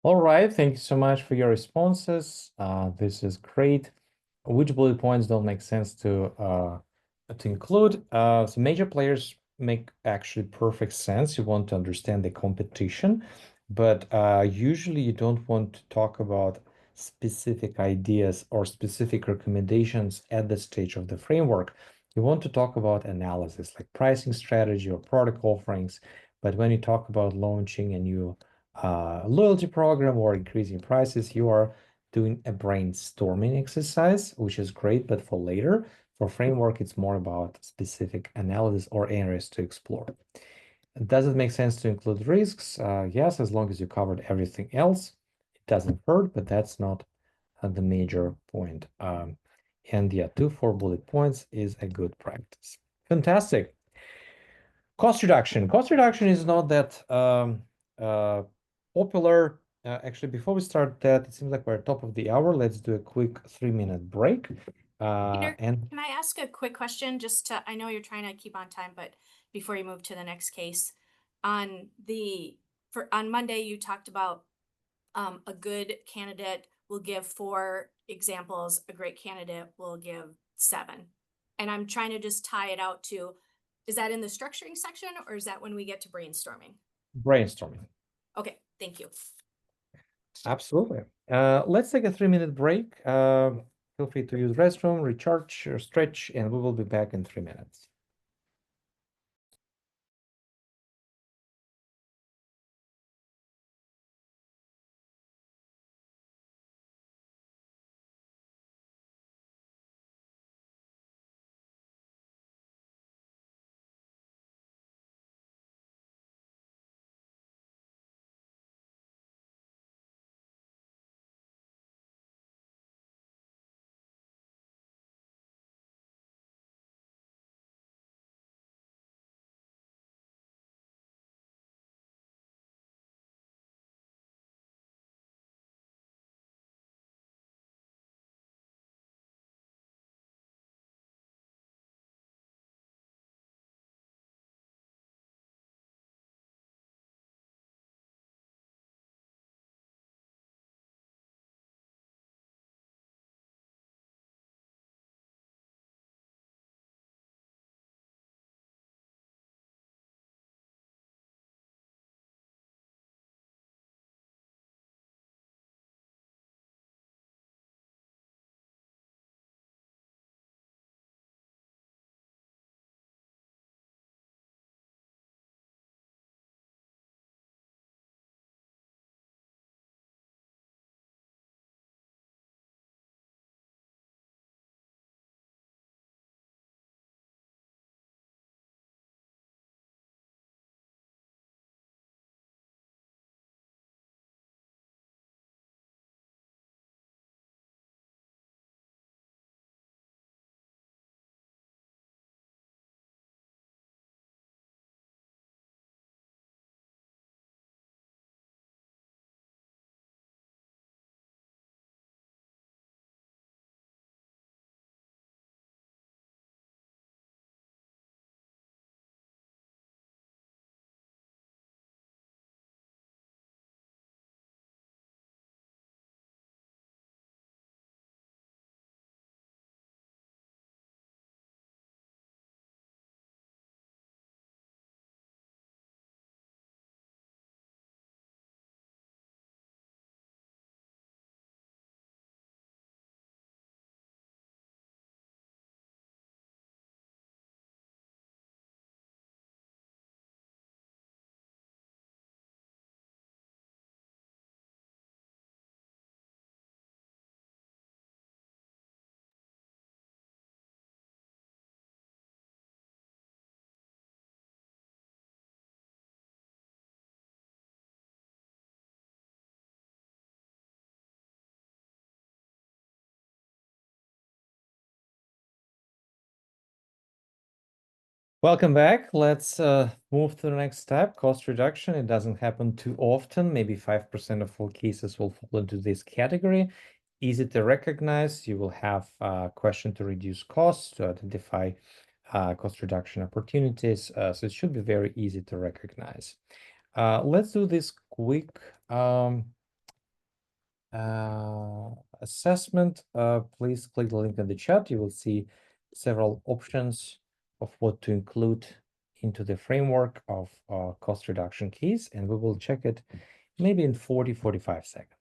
All right, thank you so much for your responses. This is great. Which bullet points don't make sense to include? So major players make actually perfect sense. You want to understand the competition, but usually you don't want to talk about specific ideas or specific recommendations at the stage of the framework. You want to talk about analysis, like pricing strategy or product offerings. But when you talk about launching a new loyalty program or increasing prices, you are doing a brainstorming exercise, which is great, but for later. For framework, it's more about specific analysis or areas to explore. Does it make sense to include risks? Yes, as long as you covered everything else. It doesn't hurt, but that's not the major point. And yeah, 4 bullet points is a good practice. Fantastic. Cost reduction. Cost reduction is not that popular. Actually, before we start that, it seems like we're top of the hour. Let's do a quick 3-minute break. Peter, And can I ask a quick question just to, I know you're trying to keep on time, but before you move to the next case, on Monday, you talked about a good candidate will give 4 examples, a great candidate will give 7. And I'm trying to just tie it out to, is that in the structuring section or is that when we get to brainstorming? brainstorming. Okay, thank you. Absolutely. Let's take a 3-minute break. Feel free to use restroom, recharge, or stretch, and we will be back in 3 minutes. Welcome back. Let's move to the next step, cost reduction. It doesn't happen too often. Maybe 5% of all cases will fall into this category. Easy to recognize. You will have a question to reduce costs, to identify cost reduction opportunities. So it should be very easy to recognize. Let's do this quick assessment. Please click the link in the chat. You will see several options of what to include into the framework of cost reduction case, and we will check it maybe in 40-45 seconds.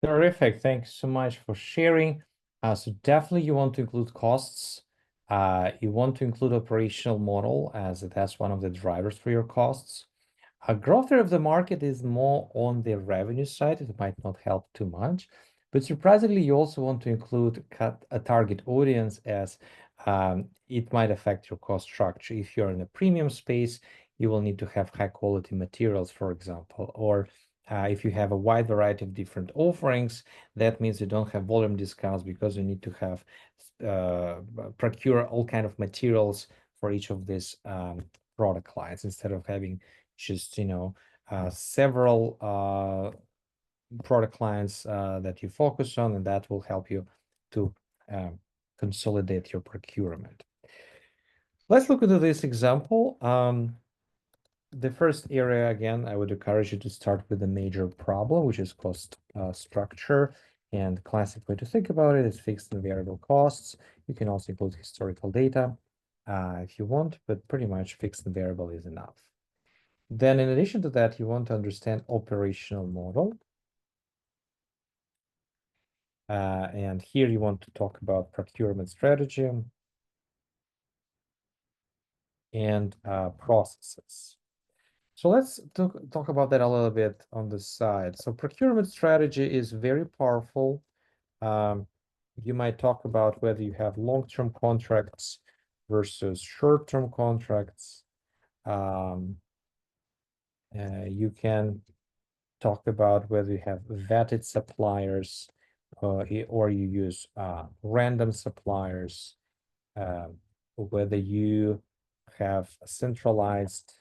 Terrific. Thanks so much for sharing. So definitely you want to include costs. You want to include operational model, as that's one of the drivers for your costs. A growth rate of the market is more on the revenue side. It might not help too much, but surprisingly, you also want to include a target audience, as it might affect your cost structure. If you're in a premium space, you will need to have high quality materials, for example, or if you have a wide variety of different offerings, that means you don't have volume discounts because you need to have procure all kind of materials for each of these product lines instead of having just several product lines that you focus on, and that will help you to consolidate your procurement. Let's look into this example. The first area, again, I would encourage you to start with the major problem, which is cost structure. And classic way to think about it is fixed and variable costs. You can also include historical data if you want, but pretty much fixed and variable is enough. Then in addition to that, you want to understand operational model. And here you want to talk about procurement strategy and processes. So let's talk about that a little bit on the side. So procurement strategy is very powerful. You might talk about whether you have long-term contracts versus short-term contracts. You can talk about whether you have vetted suppliers or you use random suppliers, whether you have a centralized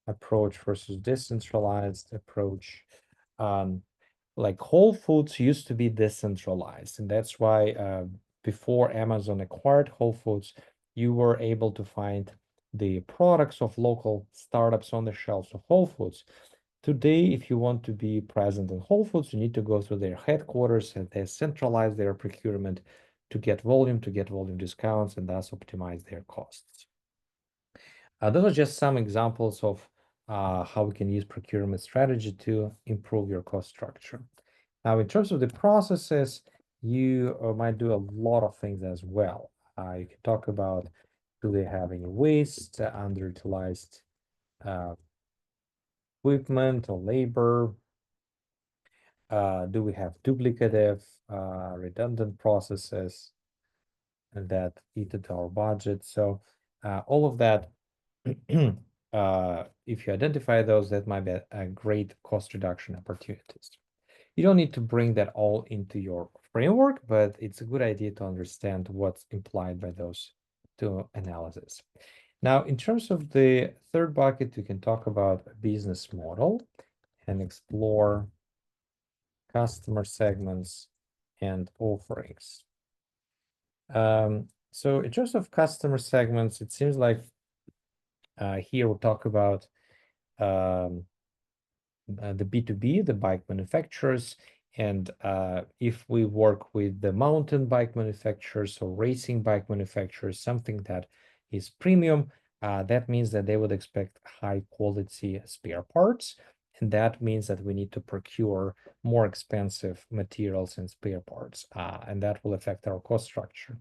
approach versus decentralized approach. Like Whole Foods used to be decentralized, and that's why before Amazon acquired Whole Foods, you were able to find the products of local startups on the shelves of Whole Foods. Today, if you want to be present in Whole Foods, you need to go through their headquarters, and they centralize their procurement to get volume discounts, and thus optimize their costs. Those are just some examples of how we can use procurement strategy to improve your cost structure. Now, in terms of the processes, you might do a lot of things as well. You can talk about, do they have any waste, underutilized equipment or labor? Do we have duplicative, redundant processes that eat into our budget? So all of that, if you identify those, that might be a great cost reduction opportunities. You don't need to bring that all into your framework, but it's a good idea to understand what's implied by those two analyses. Now, in terms of the third bucket, you can talk about business model and explore customer segments and offerings. So in terms of customer segments, it seems like here we'll talk about the B2B, the bike manufacturers. And if we work with the mountain bike manufacturers or racing bike manufacturers, something that is premium, that means that they would expect high quality spare parts. And that means that we need to procure more expensive materials and spare parts, and that will affect our cost structure.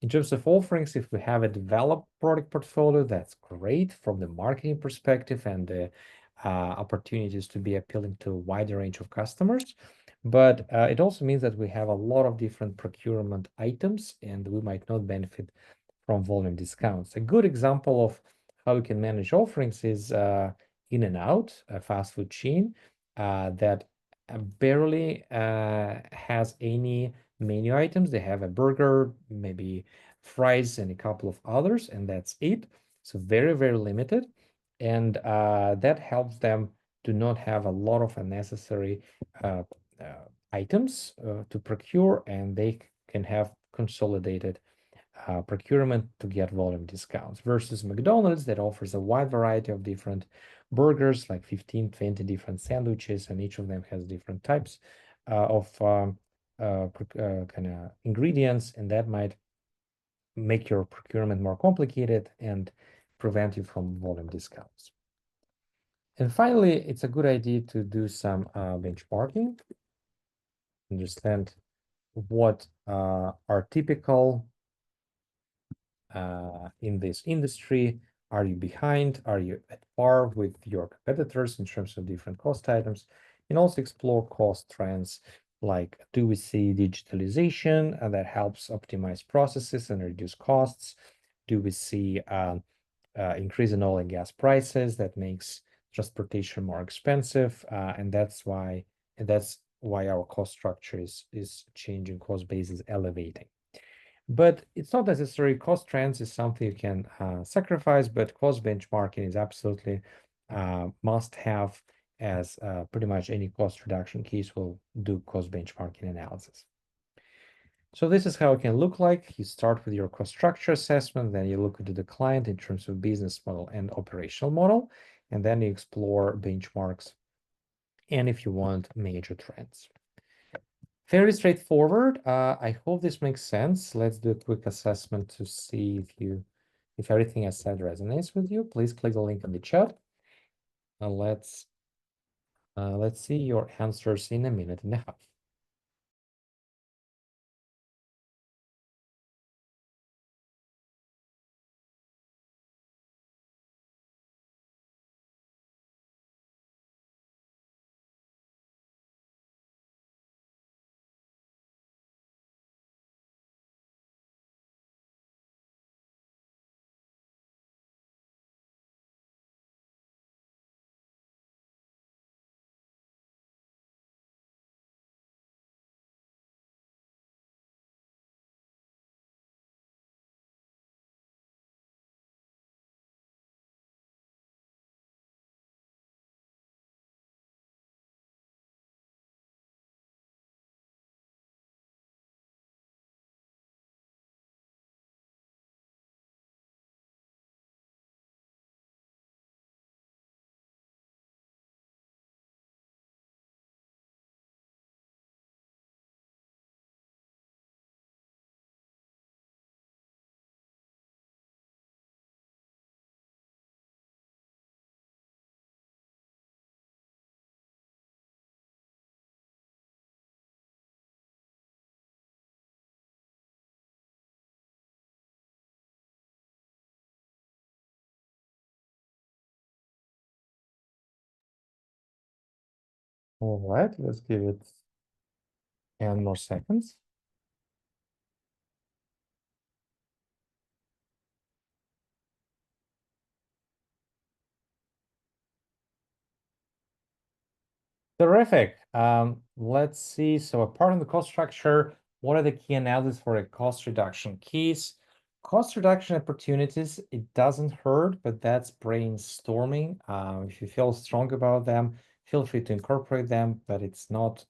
In terms of offerings, if we have a developed product portfolio, that's great from the marketing perspective and the opportunities to be appealing to a wider range of customers. But it also means that we have a lot of different procurement items and we might not benefit from volume discounts. A good example of how we can manage offerings is In-N-Out, a fast food chain that barely has any menu items. They have a burger, maybe fries, and a couple of others, and that's it. So very, very limited. And that helps them to not have a lot of unnecessary items to procure, and they can have consolidated procurement to get volume discounts versus McDonald's that offers a wide variety of different burgers, like 15, 20 different sandwiches, and each of them has different types of kind of ingredients, and that might make your procurement more complicated and prevent you from volume discounts. And finally, it's a good idea to do some benchmarking, understand what are typical in this industry. Are you behind? Are you at par with your competitors in terms of different cost items? And also explore cost trends, like do we see digitalization that helps optimize processes and reduce costs? Do we see increase in oil and gas prices that makes transportation more expensive? And that's why our cost structure is changing, cost base is elevating. But it's not necessary. Cost trends is something you can sacrifice, but cost benchmarking is absolutely must have, as pretty much any cost reduction case will do cost benchmarking analysis. So this is how it can look like. You start with your cost structure assessment, then you look into the client in terms of business model and operational model, and then you explore benchmarks and if you want major trends. Very straightforward. I hope this makes sense. Let's do a quick assessment to see if everything I said resonates with you. Please click the link in the chat. Let's see your answers in a minute and a half. All right, let's give it 10 more seconds. Terrific. Let's see. So apart from the cost structure, what are the key analysis for a cost reduction case? Cost reduction opportunities, it doesn't hurt, but that's brainstorming. If you feel strong about them, feel free to incorporate them, but it's not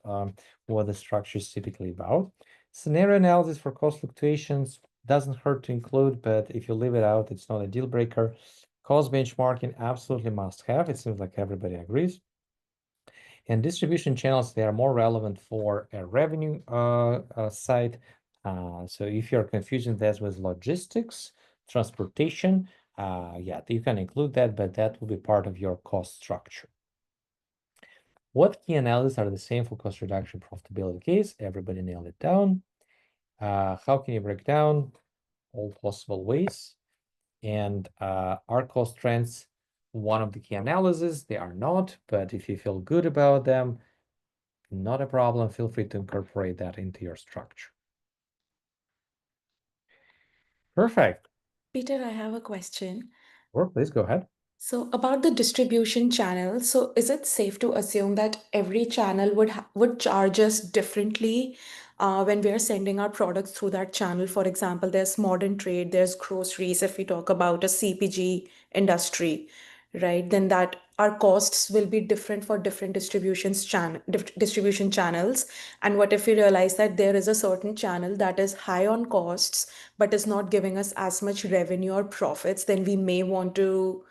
what the structure is typically about. Scenario analysis for cost fluctuations doesn't hurt to include, but if you leave it out, it's not a deal breaker. Cost benchmarking absolutely must have. It seems like everybody agrees. And distribution channels, they are more relevant for a revenue side. So if you're confusing that with logistics, transportation, Yeah, you can include that, but that will be part of your cost structure. What key analyses are the same for cost reduction profitability case? Everybody nailed it down. How can you break down all possible ways? And are cost trends one of the key analyses? They are not, but if you feel good about them, not a problem. Feel free to incorporate that into your structure. Perfect. Peter, I have a question. Or please go ahead. So about the distribution channel, so is it safe to assume that every channel would charge us differently when we are sending our products through that channel? For example, there's modern trade, there's groceries. If we talk about a CPG industry, right, then that our costs will be different for different distribution channels. And what if we realize that there is a certain channel that is high on costs but is not giving us as much revenue or profits? Then we may want to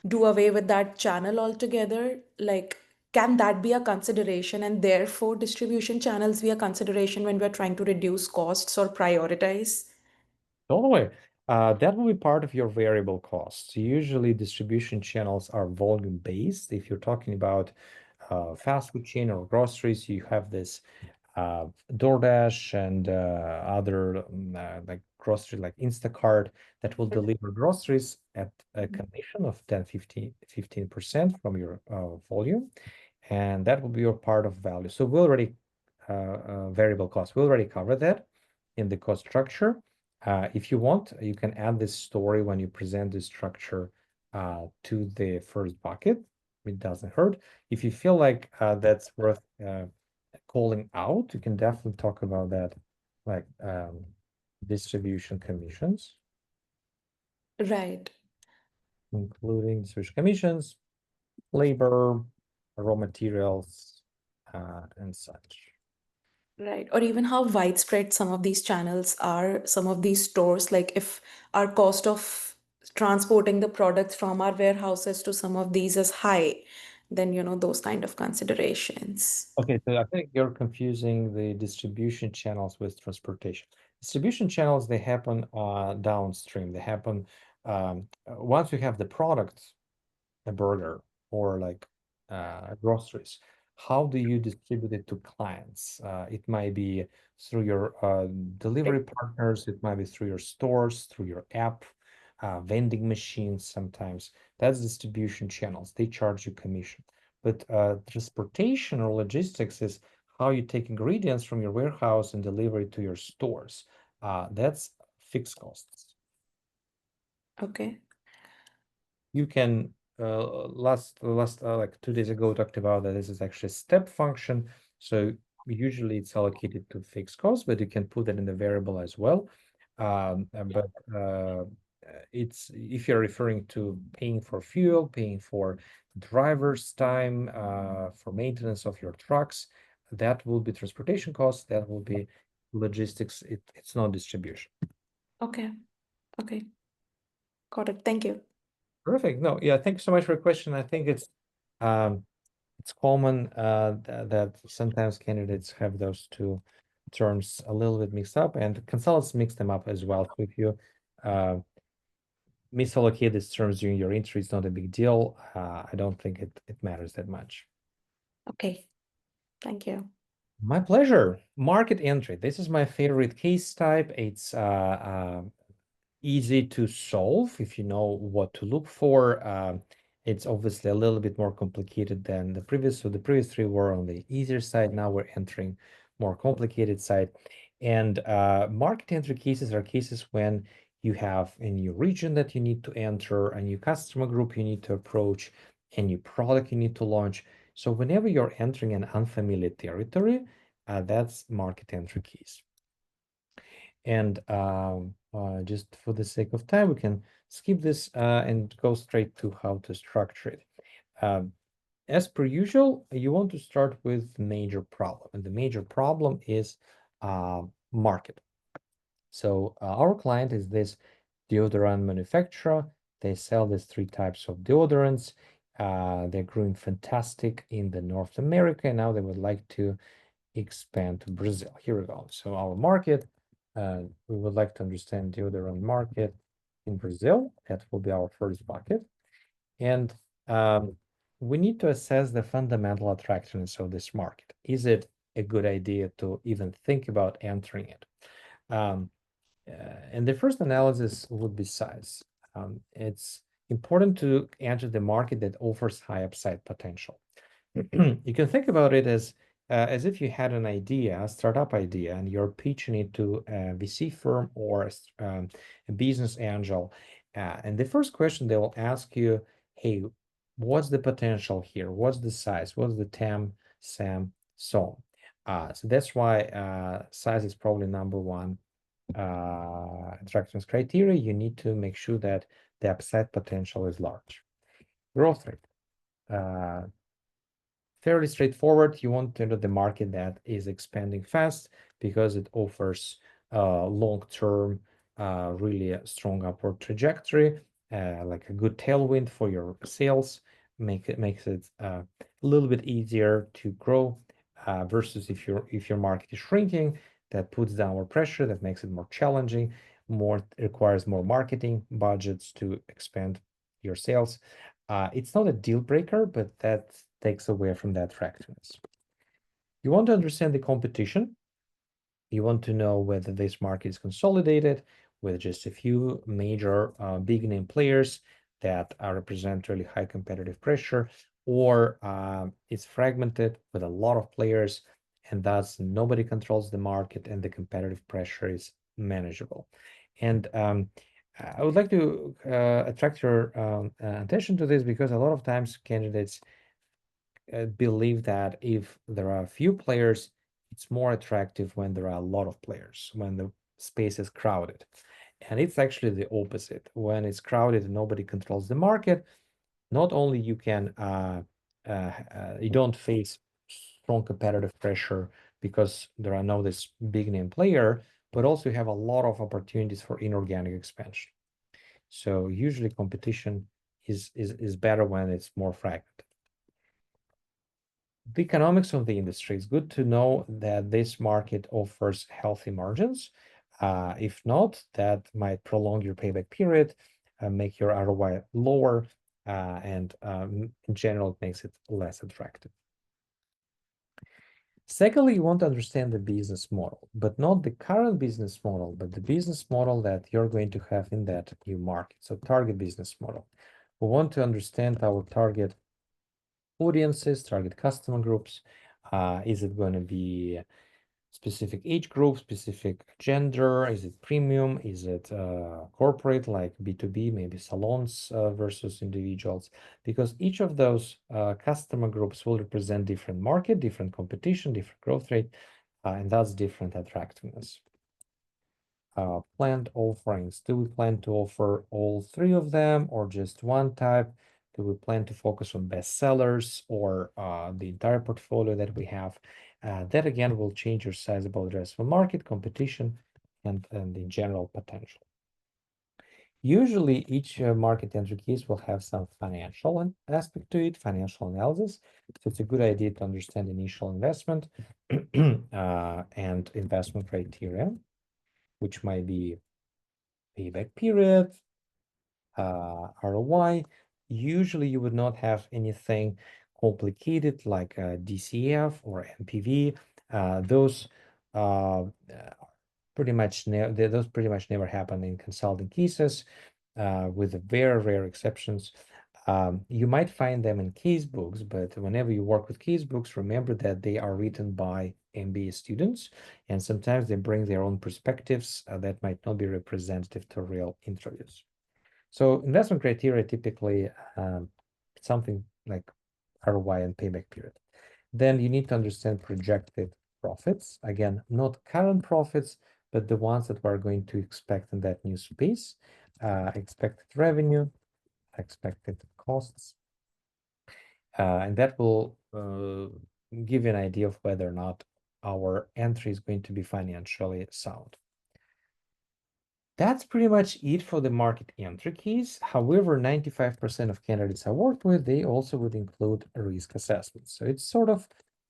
do away with that channel altogether. Like, can that be a consideration, and therefore distribution channels be a consideration when we're trying to reduce costs or prioritize? Totally. That will be part of your variable costs. Usually distribution channels are volume based. If you're talking about fast food chain or groceries, you have this DoorDash and other like grocery like Instacart that will deliver groceries at a commission of 15% from your volume, and that will be your part of value. So we already variable cost. We already covered that in the cost structure. If you want, you can add this story when you present the structure to the first bucket. It doesn't hurt. If you feel like that's worth calling out, you can definitely talk about that, like distribution commissions, Right. including distribution commissions, labor, raw materials, and such. Right. Or even how widespread some of these channels are, some of these stores, like if our cost of transporting the products from our warehouses to some of these is high, then, those kind of considerations. Okay, so I think you're confusing the distribution channels with transportation. Distribution channels, they happen downstream. They happen once you have the product, a burger or like groceries. How do you distribute it to clients? It might be through your delivery partners. It might be through your stores, through your app, vending machines sometimes. That's distribution channels. They charge you commission. But transportation or logistics is how you take ingredients from your warehouse and deliver it to your stores. That's fixed costs. Okay. You can last like 2 days ago talked about that this is actually a step function. So usually it's allocated to fixed costs, but you can put it in the variable as well. But it's if you're referring to paying for fuel, paying for driver's time, for maintenance of your trucks, that will be transportation costs. That will be logistics. It's not distribution. Okay. Okay. Got it. Thank you. Perfect. No, yeah, thank you so much for your question. I think it's common that sometimes candidates have those two terms a little bit mixed up, and consultants mix them up as well. So if you misallocate these terms during your entry, it's not a big deal. I don't think it matters that much. Okay. Thank you. My pleasure. Market entry. This is my favorite case type. It's easy to solve if you know what to look for. It's obviously a little bit more complicated than the previous. So the previous three were on the easier side. Now we're entering more complicated side. And market entry cases are cases when you have a new region that you need to enter, a new customer group you need to approach, a new product you need to launch. So whenever you're entering an unfamiliar territory, that's market entry case. And just for the sake of time, we can skip this and go straight to how to structure it. As per usual, you want to start with major problem, and the major problem is market. So our client is this deodorant manufacturer. They sell these three types of deodorants. They're growing fantastic in the North America, and now they would like to expand to Brazil. Here we go. So our market, we would like to understand deodorant market in Brazil. That will be our first bucket. And we need to assess the fundamental attractiveness of this market. Is it a good idea to even think about entering it? And the first analysis would be size. It's important to enter the market that offers high upside potential. You can think about it as if you had an idea, a startup idea, and you're pitching it to a VC firm or a business angel. And the first question they will ask you, hey, what's the potential here? What's the size? What's the TAM, SAM, so on? So that's why size is probably number one attractiveness criteria. You need to make sure that the upside potential is large. Growth rate. Fairly straightforward. You want to enter the market that is expanding fast because it offers long-term, really a strong upward trajectory, like a good tailwind for your sales. Makes it a little bit easier to grow versus if your market is shrinking, that puts downward pressure, that makes it more challenging, requires more marketing budgets to expand your sales. It's not a deal breaker, but that takes away from that attractiveness. You want to understand the competition. You want to know whether this market is consolidated with just a few major big name players that represent really high competitive pressure, or it's fragmented with a lot of players, and thus nobody controls the market and the competitive pressure is manageable. And I would like to attract your attention to this because a lot of times candidates believe that if there are a few players, it's more attractive when there are a lot of players, when the space is crowded. And it's actually the opposite. When it's crowded and nobody controls the market, not only you don't face strong competitive pressure because there are no this big name player, but also you have a lot of opportunities for inorganic expansion. So usually competition is better when it's more fragmented. The economics of the industry, it's good to know that this market offers healthy margins. If not, that might prolong your payback period, make your ROI lower, and in general, it makes it less attractive. Secondly, you want to understand the business model, but not the current business model, but the business model that you're going to have in that new market. So target business model. We want to understand our target audiences, target customer groups. Is it going to be specific age group, specific gender? Is it premium? Is it corporate, like B2B, maybe salons versus individuals? Because each of those customer groups will represent different market, different competition, different growth rate, and that's different attractiveness. Planned offerings. Do we plan to offer all three of them or just one type? Do we plan to focus on bestsellers or the entire portfolio that we have? That again will change your sizable addressable market, competition, and the general potential. Usually each market entry case will have some financial aspect to it, financial analysis. So it's a good idea to understand initial investment and investment criteria, which might be payback period, ROI. Usually you would not have anything complicated like DCF or NPV. Those pretty much never happen in consulting cases, with very rare exceptions. You might find them in case books, but whenever you work with case books, remember that they are written by MBA students, and sometimes they bring their own perspectives that might not be representative to real interviews. So investment criteria typically something like ROI and payback period. Then you need to understand projected profits. Again, not current profits, but the ones that we're going to expect in that new space. Expected revenue, expected costs. And that will give you an idea of whether or not our entry is going to be financially sound. That's pretty much it for the market entry case. However, 95% of candidates I worked with, they also would include a risk assessment. So it's sort of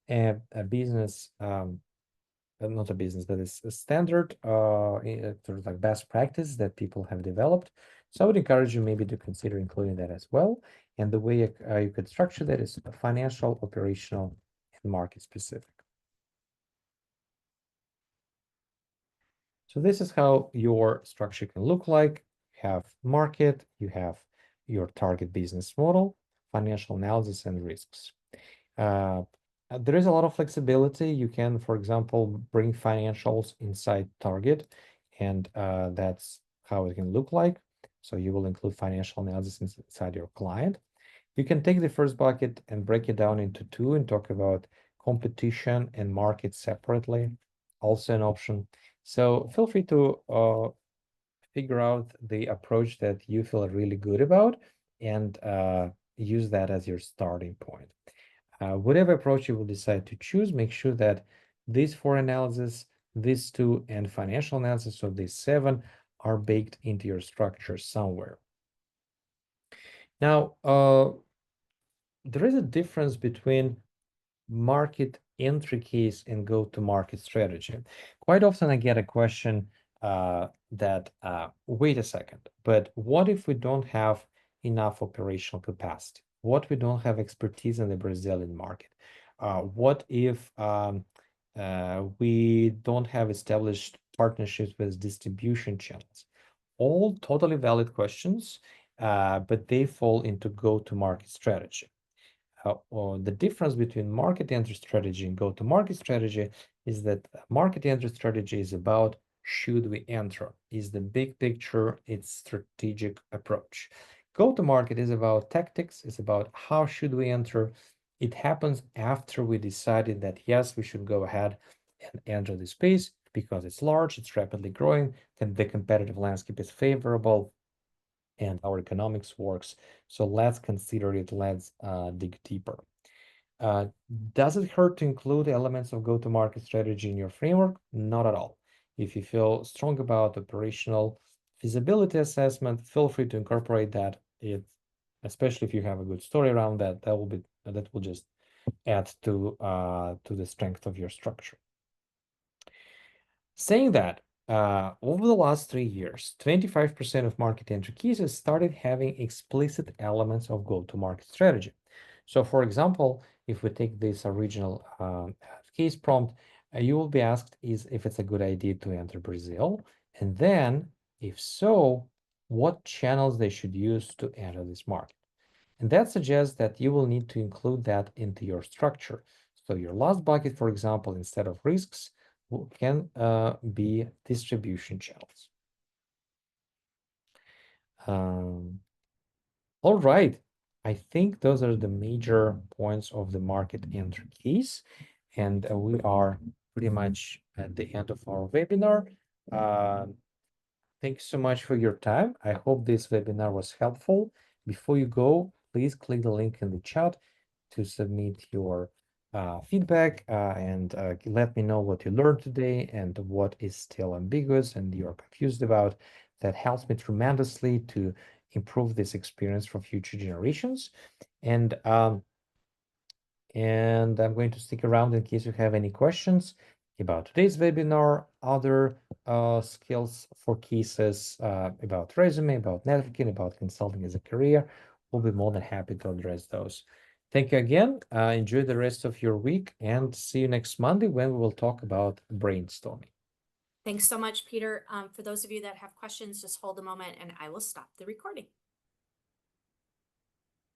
a business, not a business, but it's a standard sort of like best practice that people have developed So I would encourage you maybe to consider including that as well. And the way you could structure that is financial, operational, and market specific. So this is how your structure can look like. You have market, you have your target business model, financial analysis, and risks. There is a lot of flexibility. You can, for example, bring financials inside target, and that's how it can look like. So you will include financial analysis inside your client. You can take the first bucket and break it down into two and talk about competition and market separately. Also an option. So feel free to figure out the approach that you feel really good about and use that as your starting point. Whatever approach you will decide to choose, make sure that these four analyses, these two, and financial analysis, so these 7 are baked into your structure somewhere. Now, there is a difference between market entry case and go-to-market strategy. Quite often I get a question that, wait a second, but what if we don't have enough operational capacity? What we don't have expertise in the Brazilian market? What if we don't have established partnerships with distribution channels? All totally valid questions, but they fall into go-to-market strategy. The difference between market entry strategy and go-to-market strategy is that market entry strategy is about should we enter, is the big picture, it's strategic approach. Go-to-market is about tactics, it's about how should we enter. It happens after we decided that yes, we should go ahead and enter the space because it's large, it's rapidly growing, and the competitive landscape is favorable, and our economics works. So let's consider it, let's dig deeper. Does it hurt to include elements of go-to-market strategy in your framework? Not at all. If you feel strong about operational feasibility assessment, feel free to incorporate that. Especially if you have a good story around that, that will just add to the strength of your structure. Saying that, over the last 3 years, 25% of market entry cases started having explicit elements of go-to-market strategy. So for example, if we take this original case prompt, you will be asked if it's a good idea to enter Brazil, and then, if so, what channels they should use to enter this market. And that suggests that you will need to include that into your structure. So your last bucket, for example, instead of risks, can be distribution channels. All right, I think those are the major points of the market entry case, and we are pretty much at the end of our webinar. Thanks so much for your time. I hope this webinar was helpful. Before you go, please click the link in the chat to submit your feedback and let me know what you learned today and what is still ambiguous and you're confused about. That helps me tremendously to improve this experience for future generations. And I'm going to stick around in case you have any questions about today's webinar, other skills for cases, about resume, about networking, about consulting as a career. We'll be more than happy to address those. Thank you again. Enjoy the rest of your week and see you next Monday when we will talk about brainstorming. Thanks so much, Peter. For those of you that have questions, just hold a moment and I will stop the recording.